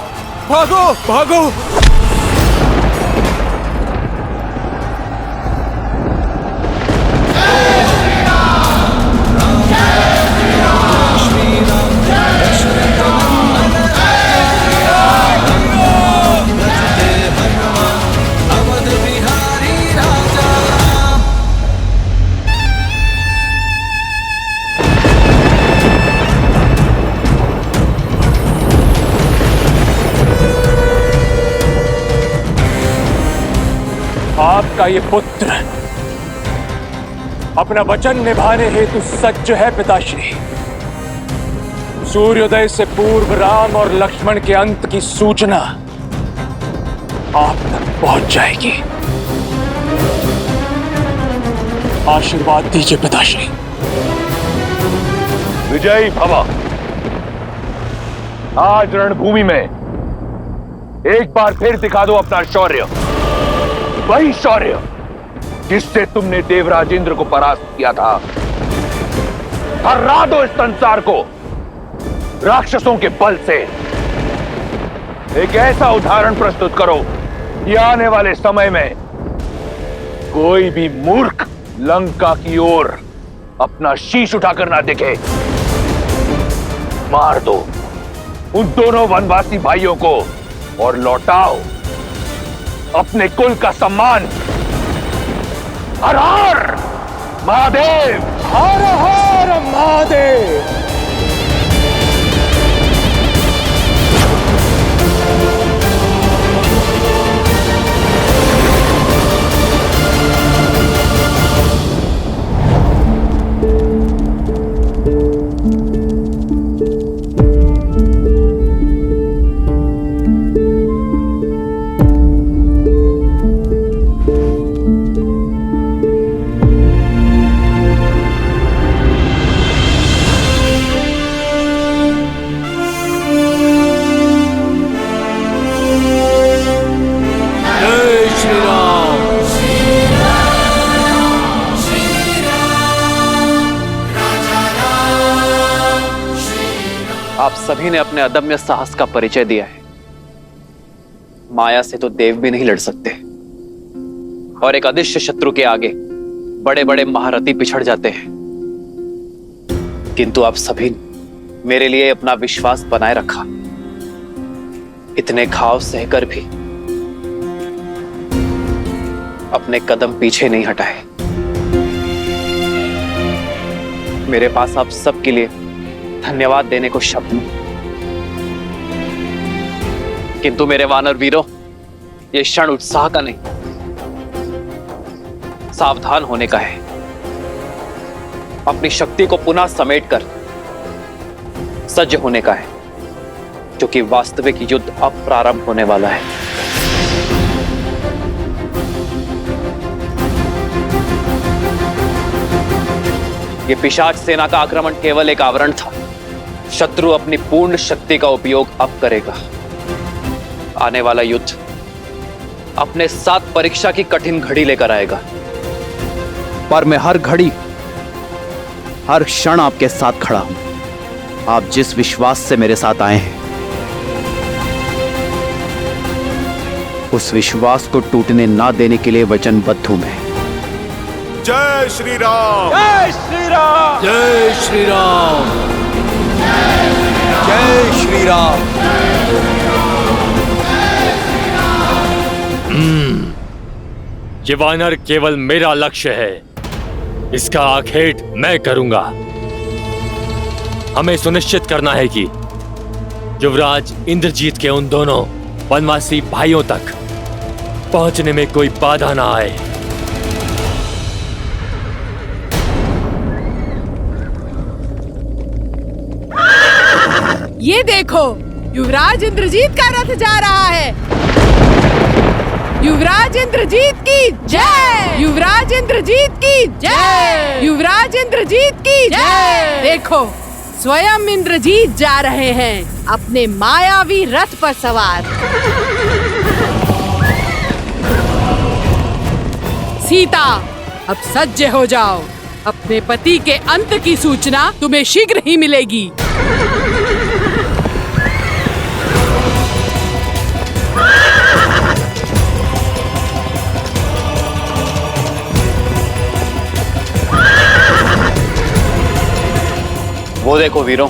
भागो भागो। आपका ये पुत्र अपना वचन निभाने हेतु सज्ज है पिताश्री। सूर्योदय से पूर्व राम और लक्ष्मण के अंत की सूचना आप तक पहुंच जाएगी। आशीर्वाद दीजिए पिताश्री। विजयी भवा। आज रणभूमि में एक बार फिर दिखा दो अपना शौर्य, वही शौर्य जिससे तुमने देवराज इंद्र को परास्त किया था। हरा दो इस संसार को राक्षसों के बल से। एक ऐसा उदाहरण प्रस्तुत करो कि आने वाले समय में कोई भी मूर्ख लंका की ओर अपना शीश उठाकर ना दिखे। मार दो उन दोनों वनवासी भाइयों को और लौटाओ अपने कुल का सम्मान। हर हर महादेव, हर हर महादेव। आप सभी ने अपने अदम्य साहस का परिचय दिया है। माया से तो देव भी नहीं लड़ सकते और एक अदृश्य शत्रु के आगे बड़े बड़े महारथी पिछड़ जाते हैं। किंतु आप सभी ने मेरे लिए अपना विश्वास बनाए रखा। इतने घाव सहकर भी अपने कदम पीछे नहीं हटाए। मेरे पास आप सबके लिए धन्यवाद देने को शब्द नहीं, किंतु मेरे वानर वीरों, यह क्षण उत्साह का नहीं, सावधान होने का है। अपनी शक्ति को पुनः समेटकर सज्ज होने का है, क्योंकि वास्तविक युद्ध अब प्रारंभ होने वाला है। यह पिशाच सेना का आक्रमण केवल एक आवरण था। शत्रु अपनी पूर्ण शक्ति का उपयोग अब करेगा। आने वाला युद्ध अपने साथ परीक्षा की कठिन घड़ी लेकर आएगा, पर मैं हर घड़ी हर क्षण आपके साथ खड़ा हूं। आप जिस विश्वास से मेरे साथ आए हैं, उस विश्वास को टूटने ना देने के लिए वचनबद्ध हूं मैं। जय श्री राम। जय श्री राम। जय श्री राम। जय श्री राम। ये वानर केवल मेरा लक्ष्य है, इसका आखेट मैं करूंगा। हमें सुनिश्चित करना है कि युवराज इंद्रजीत के उन दोनों वनवासी भाइयों तक पहुंचने में कोई बाधा ना आए। ये देखो, युवराज इंद्रजीत का रथ जा रहा है। युवराज इंद्रजीत की जय। युवराज इंद्रजीत की जय। युवराज इंद्रजीत की जय। देखो, स्वयं इंद्रजीत जा रहे हैं अपने मायावी रथ पर सवार। सीता, अब सज्ज हो जाओ। अपने पति के अंत की सूचना तुम्हें शीघ्र ही मिलेगी। वो देखो वीरों,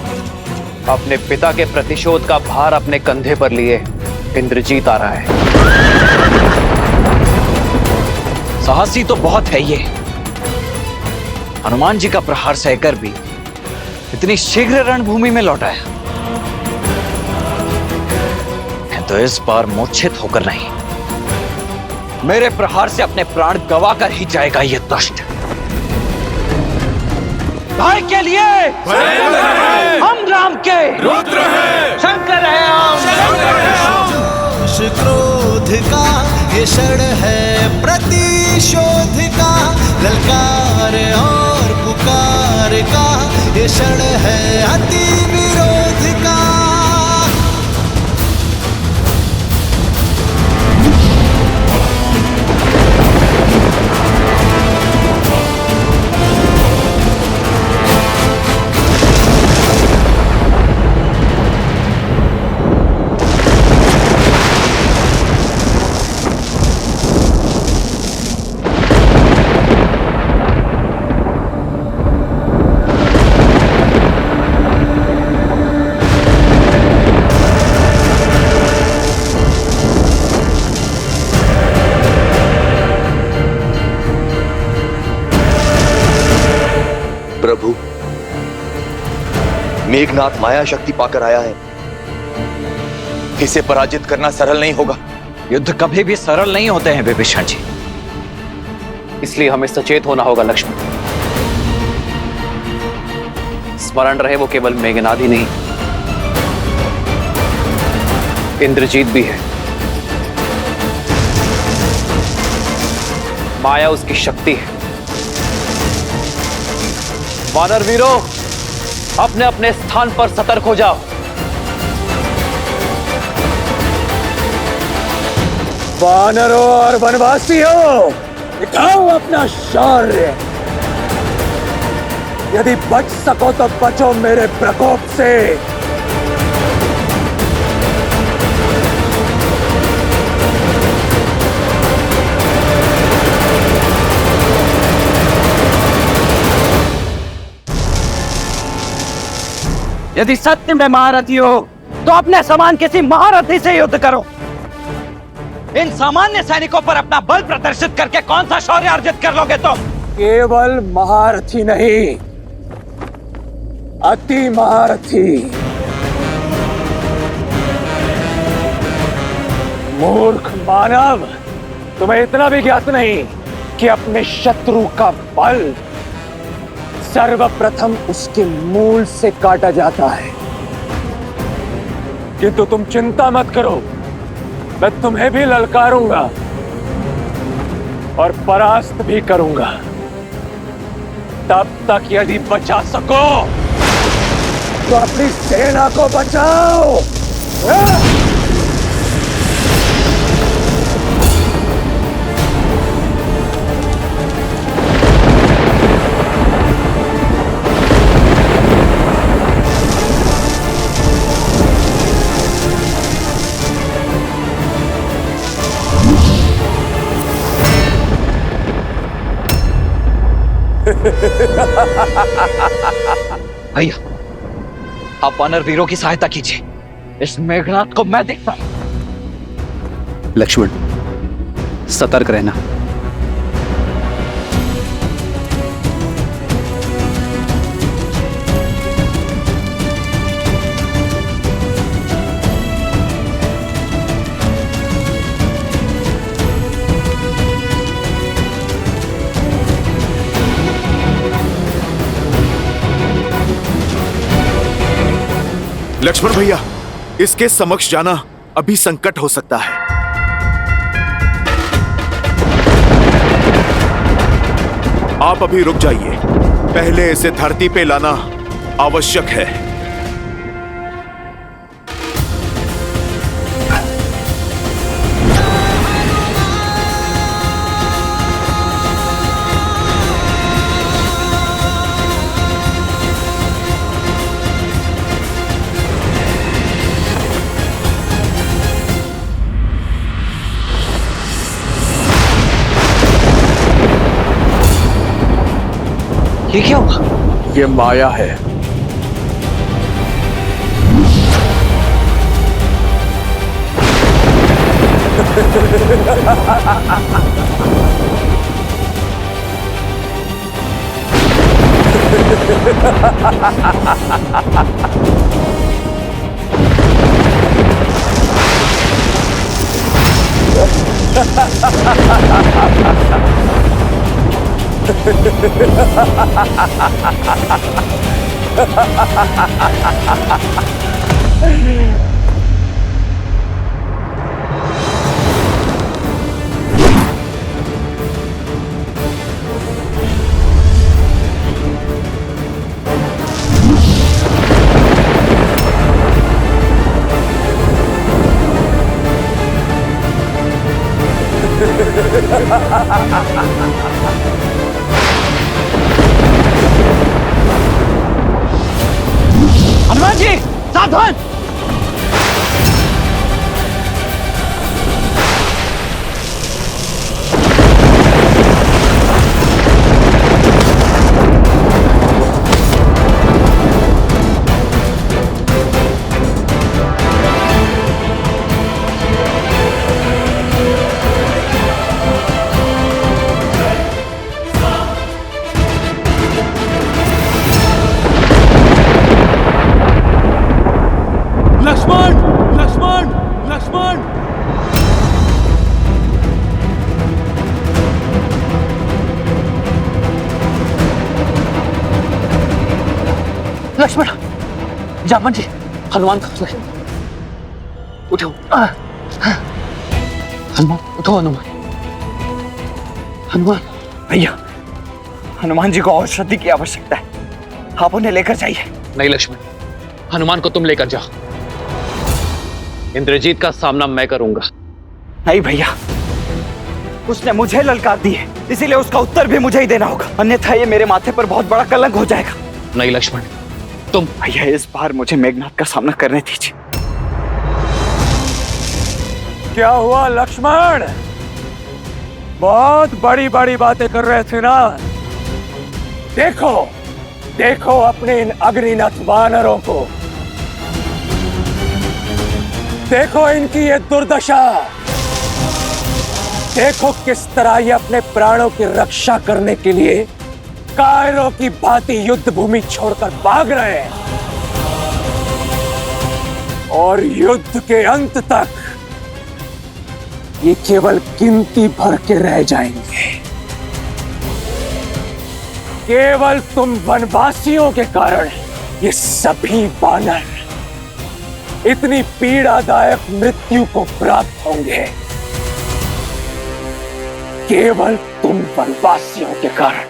अपने पिता के प्रतिशोध का भार अपने कंधे पर लिए इंद्रजीत आ रहा है। साहसी तो बहुत है ये। हनुमान जी का प्रहार सहकर भी इतनी शीघ्र रणभूमि में लौट आया। तो इस बार मूर्छित होकर नहीं, मेरे प्रहार से अपने प्राण गंवाकर ही जाएगा ये दुष्ट। भाई के लिए हम राम के रुद्र हैं, शंकर है हम। जोश क्रोध का ये क्षण है प्रतिशोध का, ललकार और पुकार का ये क्षण है अति विरोध का। प्रभु, मेघनाथ माया शक्ति पाकर आया है। इसे पराजित करना सरल नहीं होगा। युद्ध कभी भी सरल नहीं होते हैं विभीषण जी। इसलिए हमें सचेत होना होगा लक्ष्मण। स्मरण रहे, वो केवल मेघनाद ही नहीं, इंद्रजीत भी है। माया उसकी शक्ति है। वानर वीरों, अपने अपने स्थान पर सतर्क हो जाओ। वानरों और वनवासियों, दिखाओ अपना शौर्य। यदि बच सको तो बचो मेरे प्रकोप से। यदि सत्य में महारथी हो तो अपने समान किसी महारथी से युद्ध करो। इन सामान्य सैनिकों पर अपना बल प्रदर्शित करके कौन सा शौर्य अर्जित कर लोगे तुम? केवल महारथी नहीं, अति महारथी। मूर्ख मानव, तुम्हें इतना भी ज्ञात नहीं कि अपने शत्रु का बल सर्वप्रथम उसके मूल से काटा जाता है। किंतु तुम चिंता मत करो, मैं तुम्हें भी ललकारूंगा और परास्त भी करूंगा। तब तक यदि बचा सको तो अपनी सेना को बचाओ। भैया, आप वानर वीरों की सहायता कीजिए। इस मेघनाथ को मैं देखता हूं। लक्ष्मण, सतर्क रहना। लक्ष्मण भैया, इसके समक्ष जाना अभी संकट हो सकता है। आप अभी रुक जाइए, पहले इसे धरती पे लाना आवश्यक है। ये क्या हुआ? ये माया है। हनुमान जी सावधान! लक्ष्मण, लक्ष्मण, लक्ष्मण! लक्ष्मण, जामवन जी, हनुमान को उठो। हनुमान उठो, हनुमान। हनुमान भैया, हनुमान जी को औषधि की आवश्यकता है, आप उन्हें लेकर जाइए। नहीं लक्ष्मण, हनुमान को तुम लेकर जाओ। इंद्रजीत का सामना मैं करूंगा। नहीं भैया, उसने मुझे ललकार दी है, इसीलिए उसका उत्तर भी मुझे ही देना होगा, अन्यथा ये मेरे माथे पर बहुत बड़ा कलंक हो जाएगा। नहीं लक्ष्मण, तुम भैया इस बार मुझे मेघनाथ का सामना करने दीजिए। क्या हुआ लक्ष्मण? बहुत बड़ी बड़ी बातें कर रहे थे ना। देखो देखो अपने इन अग्निनाथ वानरों को, देखो इनकी ये दुर्दशा, देखो किस तरह ये अपने प्राणों की रक्षा करने के लिए कायरों की भांति युद्ध भूमि छोड़कर भाग रहे हैं, और युद्ध के अंत तक ये केवल गिनती भर के रह जाएंगे। केवल तुम वनवासियों के कारण ये सभी वानर इतनी पीड़ादायक मृत्यु को प्राप्त होंगे, केवल तुम वनवासियों के कारण।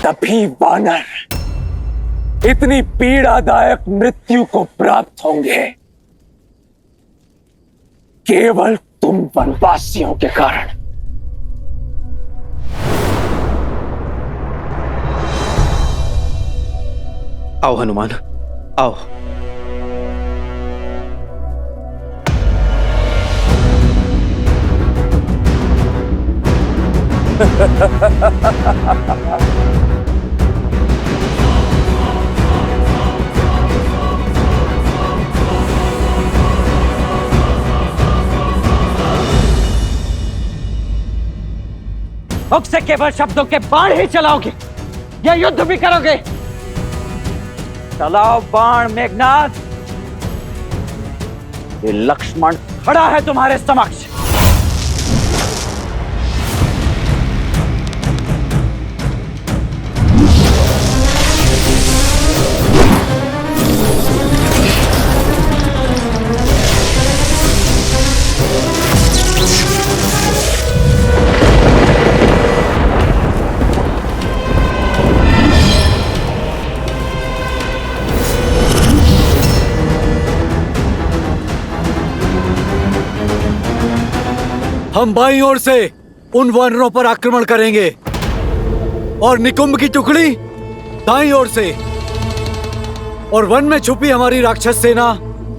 तभी वानर इतनी पीड़ादायक मृत्यु को प्राप्त होंगे, केवल तुम वनवासियों के कारण। आओ हनुमान, आओ। मुख से केवल शब्दों के बाण ही चलाओगे या युद्ध भी करोगे? चलाओ बाण मेघनाथ। ये लक्ष्मण खड़ा है तुम्हारे समक्ष। हम बाईं ओर से उन वानरों पर आक्रमण करेंगे और निकुंभ की टुकड़ी दाईं ओर से। और वन में छुपी हमारी राक्षस सेना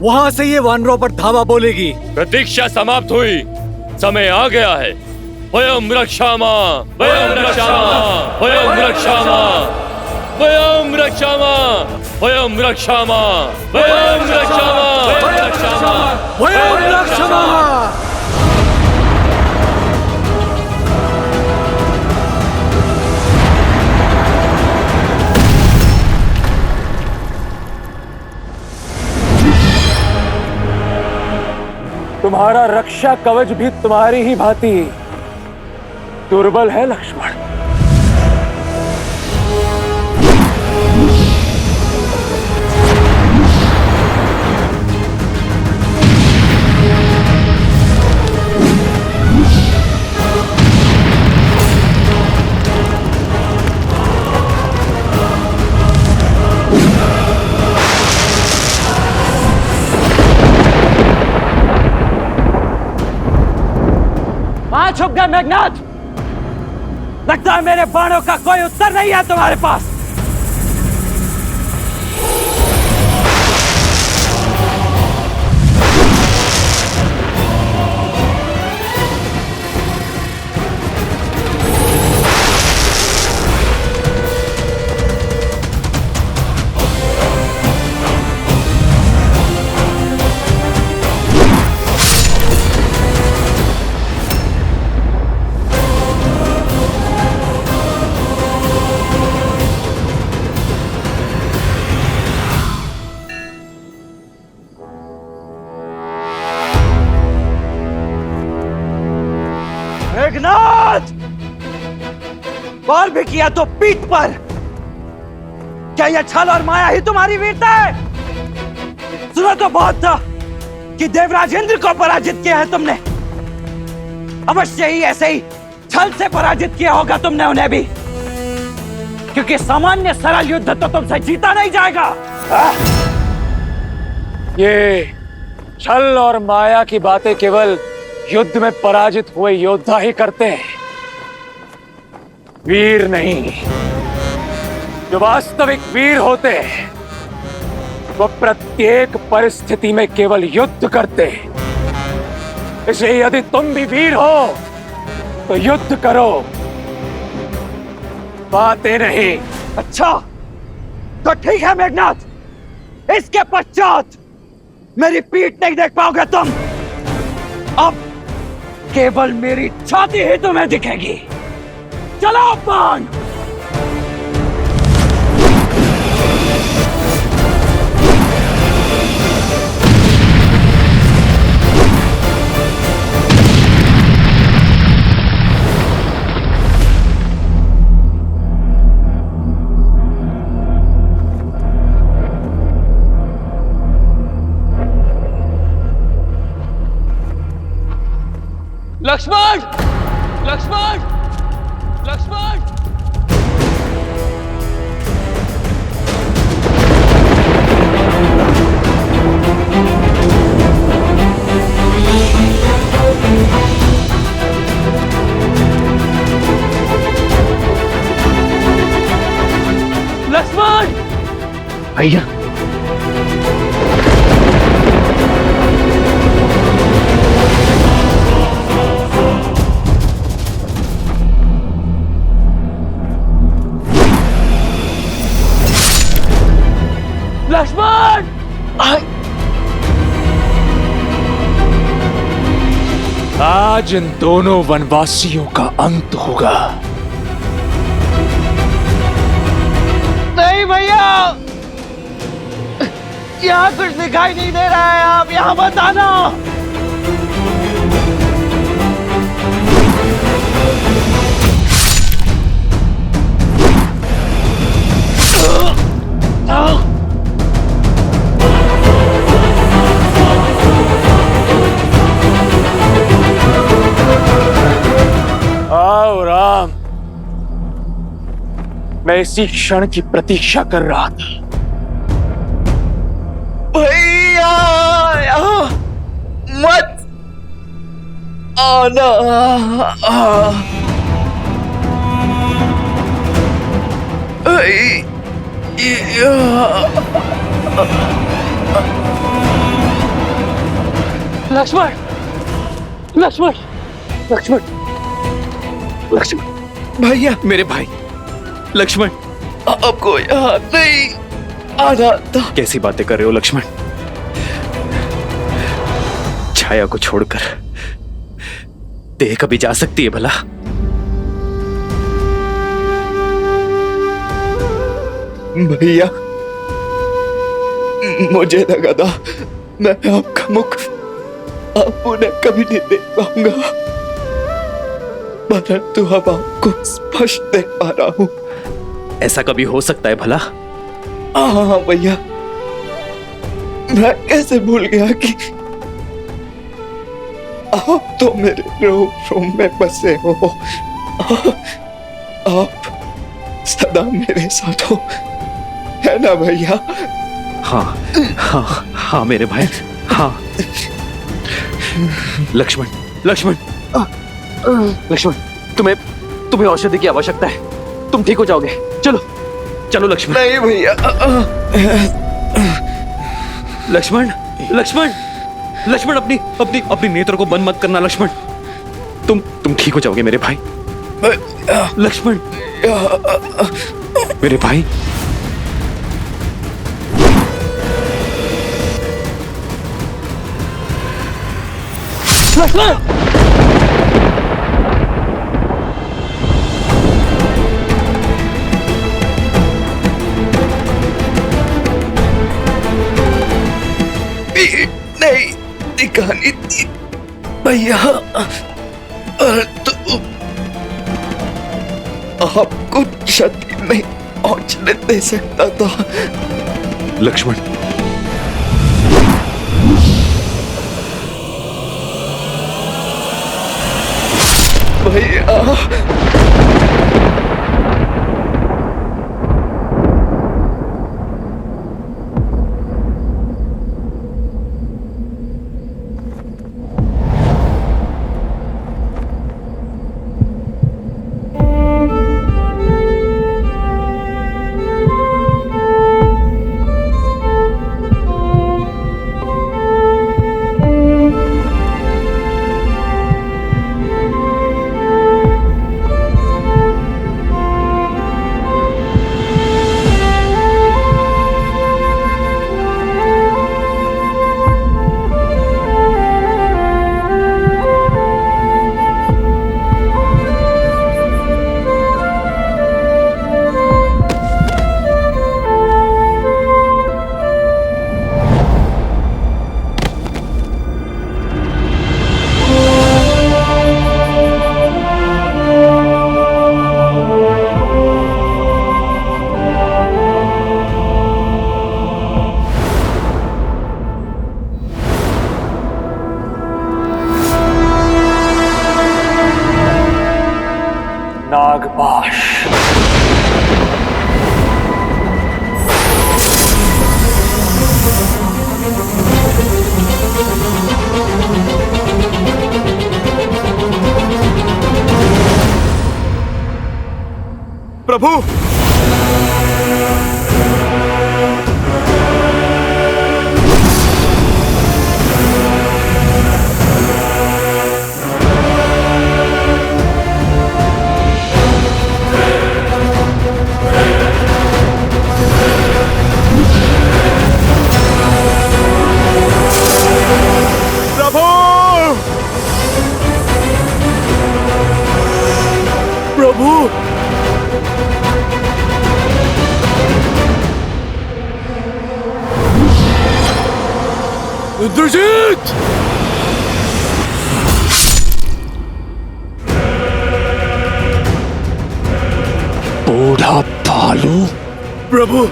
वहां से ये वानरों पर धावा बोलेगी। प्रतीक्षा समाप्त हुई, समय आ गया है। वयम रक्षामा, वयम रक्षामा, वयम रक्षामा, वयम रक्षामा, वयम रक्षामा, वयम रक्षामा, वयम रक्षामा, वयम रक्षामा। तुम्हारा रक्षा कवच भी तुम्हारी ही भांति दुर्बल है लक्ष्मण। वहां छुप गए मेघनाथ। लगता है मेरे बाणों का कोई उत्तर नहीं है तुम्हारे पास। मेघनाथ, बार भी किया तो पीठ पर। क्या यह छल और माया ही तुम्हारी वीरता है? सुना तो बहुत था कि देवराज इंद्र को पराजित किया है तुमने। अवश्य ही ऐसे ही छल से पराजित किया होगा तुमने उन्हें भी, क्योंकि सामान्य सरल युद्ध तो तुमसे जीता नहीं जाएगा। ये छल और माया की बातें केवल युद्ध में पराजित हुए योद्धा ही करते हैं, वीर नहीं। जो वास्तविक वीर होते हैं वो प्रत्येक परिस्थिति में केवल युद्ध करते हैं। इसलिए यदि तुम भी वीर हो तो युद्ध करो, बातें नहीं। अच्छा तो ठीक है मेघनाथ, इसके पश्चात मेरी पीठ नहीं देख पाओगे तुम। अब केवल मेरी छाती ही तुम्हें दिखेगी। चलो बाण। लक्ष्मण, लक्ष्मण, लक्ष्मण। लक्ष्मण भैया, लक्ष्मण, आज इन दोनों वनवासियों का अंत होगा। नहीं भैया, यहाँ कुछ दिखाई नहीं दे रहा है। आप यहाँ मत आना। आओ राम, मैं इसी क्षण की प्रतीक्षा कर रहा था। भैया मत आना। भैया लक्ष्मण लक्ष्मण लक्ष्मण लक्ष्मण भैया, मेरे भाई लक्ष्मण, आपको यहाँ नहीं आना था। कैसी बातें कर रहे हो लक्ष्मण? छाया को छोड़कर देह कभी जा सकती है भला? भैया, मुझे लगा था मैं आपका मुख आप उन्हें कभी नहीं देख पाऊंगा, परंतु अब आपको स्पष्ट देख पा रहा हूं। ऐसा कभी हो सकता है भला? हाँ भैया, मैं कैसे भूल गया कि आप तो मेरे रूम में बसे हो। आप सदा मेरे साथ हो, है ना भैया? हाँ हाँ हाँ मेरे भाई, हाँ। लक्ष्मण लक्ष्मण लक्ष्मण, तुम्हें औषधि की आवश्यकता है। तुम ठीक हो जाओगे। चलो चलो लक्ष्मण। नहीं भैया। लक्ष्मण लक्ष्मण लक्ष्मण, अपनी अपनी अपनी नेत्र को बंद मत करना लक्ष्मण। तुम ठीक हो जाओगे मेरे भाई। लक्ष्मण मेरे भाई। लक्ष्मण नहीं दिखानी थी भैया, तो आपको क्षति नहीं पहुंचने दे सकता था। लक्ष्मण भैया, नागपाश। प्रभु, प्रभु, इंद्रजीत! बूढ़ा भालू। प्रभु,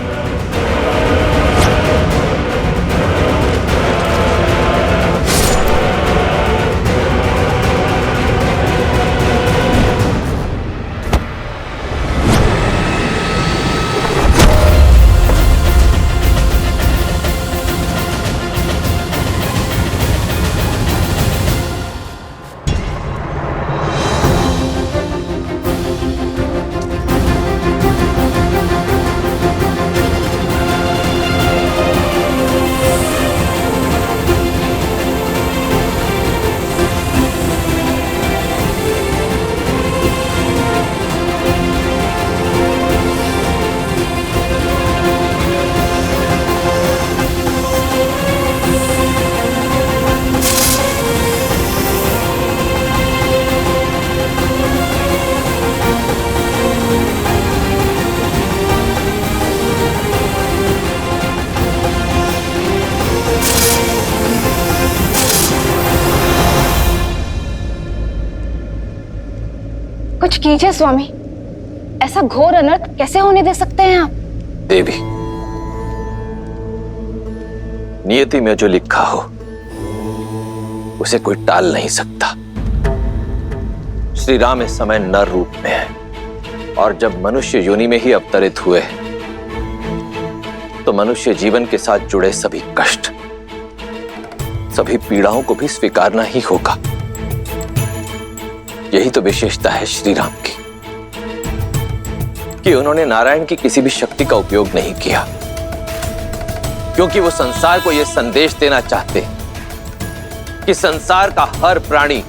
कुछ कीजिए स्वामी, ऐसा घोर अनर्थ कैसे होने दे सकते हैं आप? देवी, नियति में जो लिखा हो उसे कोई टाल नहीं सकता। श्री राम इस समय नर रूप में है, और जब मनुष्य योनि में ही अवतरित हुए तो मनुष्य जीवन के साथ जुड़े सभी कष्ट, सभी पीड़ाओं को भी स्वीकारना ही होगा। यही तो विशेषता है श्री राम की, कि उन्होंने नारायण की किसी भी शक्ति का उपयोग नहीं किया, क्योंकि वो संसार को यह संदेश देना चाहते कि संसार का हर प्राणी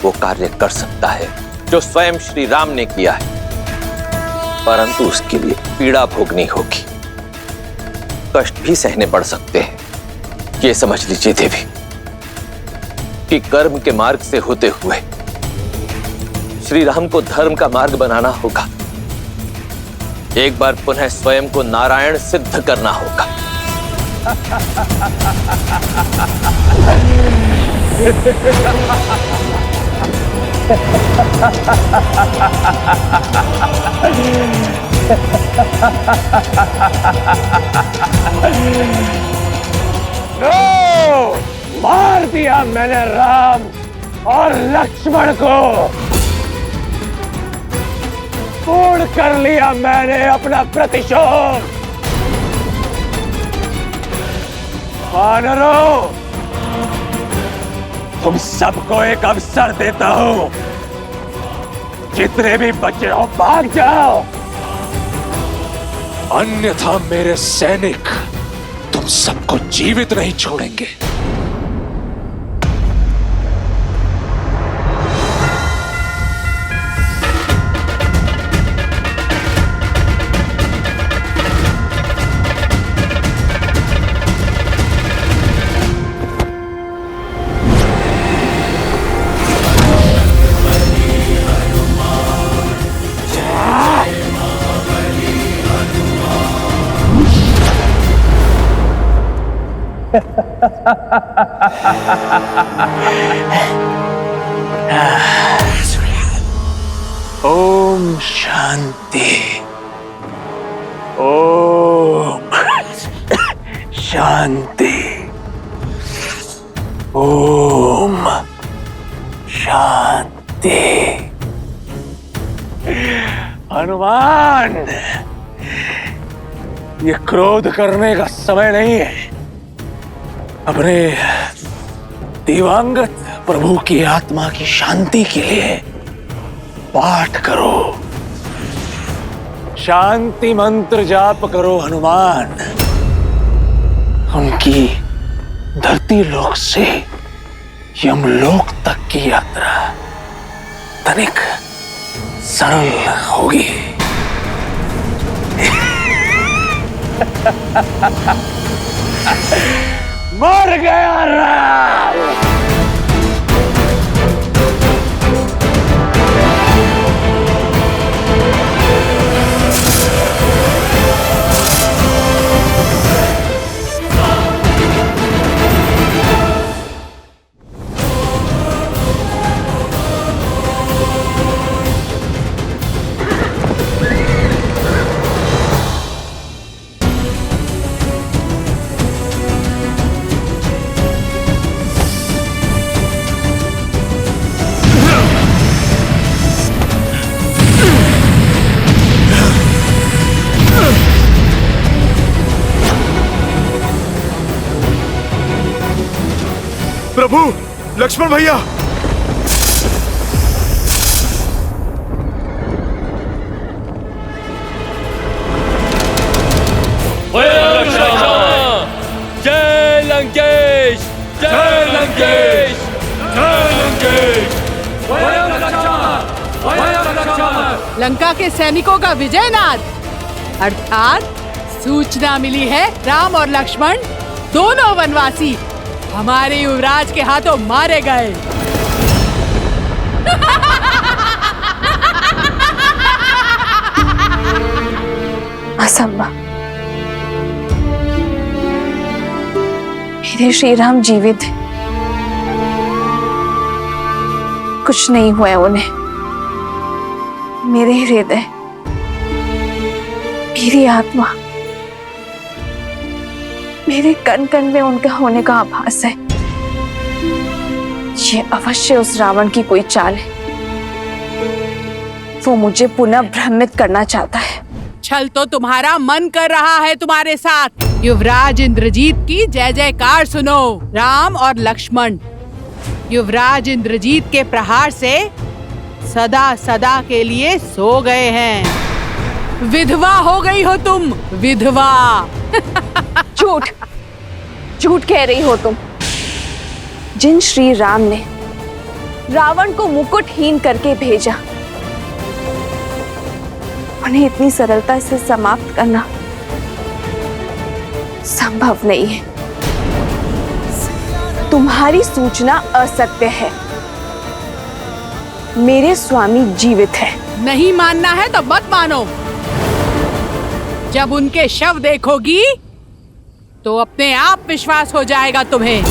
वो कार्य कर सकता है जो स्वयं श्री राम ने किया है, परंतु उसके लिए पीड़ा भोगनी होगी, कष्ट भी सहने पड़ सकते हैं। ये समझ लीजिए देवी कि कर्म के मार्ग से होते हुए श्री राम को धर्म का मार्ग बनाना होगा। एक बार पुनः स्वयं को नारायण सिद्ध करना होगा। नो! मार दिया मैंने राम और लक्ष्मण को, पूर्ण कर लिया मैंने अपना प्रतिशोध। वानरों, तुम सबको एक अवसर देता हूं, जितने भी बचे हो भाग जाओ, अन्यथा मेरे सैनिक तुम सबको जीवित नहीं छोड़ेंगे। ओम शांति, ओम शांति, ओम शांति। हनुमान, ये क्रोध करने का समय नहीं है। अपने दिवंगत प्रभु की आत्मा की शांति के लिए पाठ करो, शांति मंत्र जाप करो हनुमान। उनकी धरती लोक से यमलोक तक की यात्रा तनिक सरल होगी। मर गया राम। प्रभु, लक्ष्मण भैया, जय लंकेश, जय लंकेश, जय लंकेश। लंका के सैनिकों का विजयनाद, अर्थात सूचना मिली है राम और लक्ष्मण दोनों वनवासी हमारे युवराज के हाथों मारे गए। असंभव, मेरे श्री राम जीवित हैं। कुछ नहीं हुआ उन्हें, मेरे हृदय, मेरी आत्मा, मेरे कण कण में उनका होने का आभास है। ये अवश्य उस रावण की कोई चाल है। वो मुझे पुनः भ्रमित करना चाहता है। छल तो तुम्हारा मन कर रहा है तुम्हारे साथ। युवराज इंद्रजीत की जय जयकार सुनो। राम और लक्ष्मण युवराज इंद्रजीत के प्रहार से सदा सदा के लिए सो गए हैं। विधवा हो गई हो तुम, विधवा। झूठ, झूठ कह रही हो तुम। जिन श्री राम ने रावण को मुकुटहीन करके भेजा, उन्हें इतनी सरलता से समाप्त करना संभव नहीं है। तुम्हारी सूचना असत्य है। मेरे स्वामी जीवित है। नहीं मानना है तो मत मानो। जब उनके शव देखोगी तो अपने आप विश्वास हो जाएगा तुम्हें।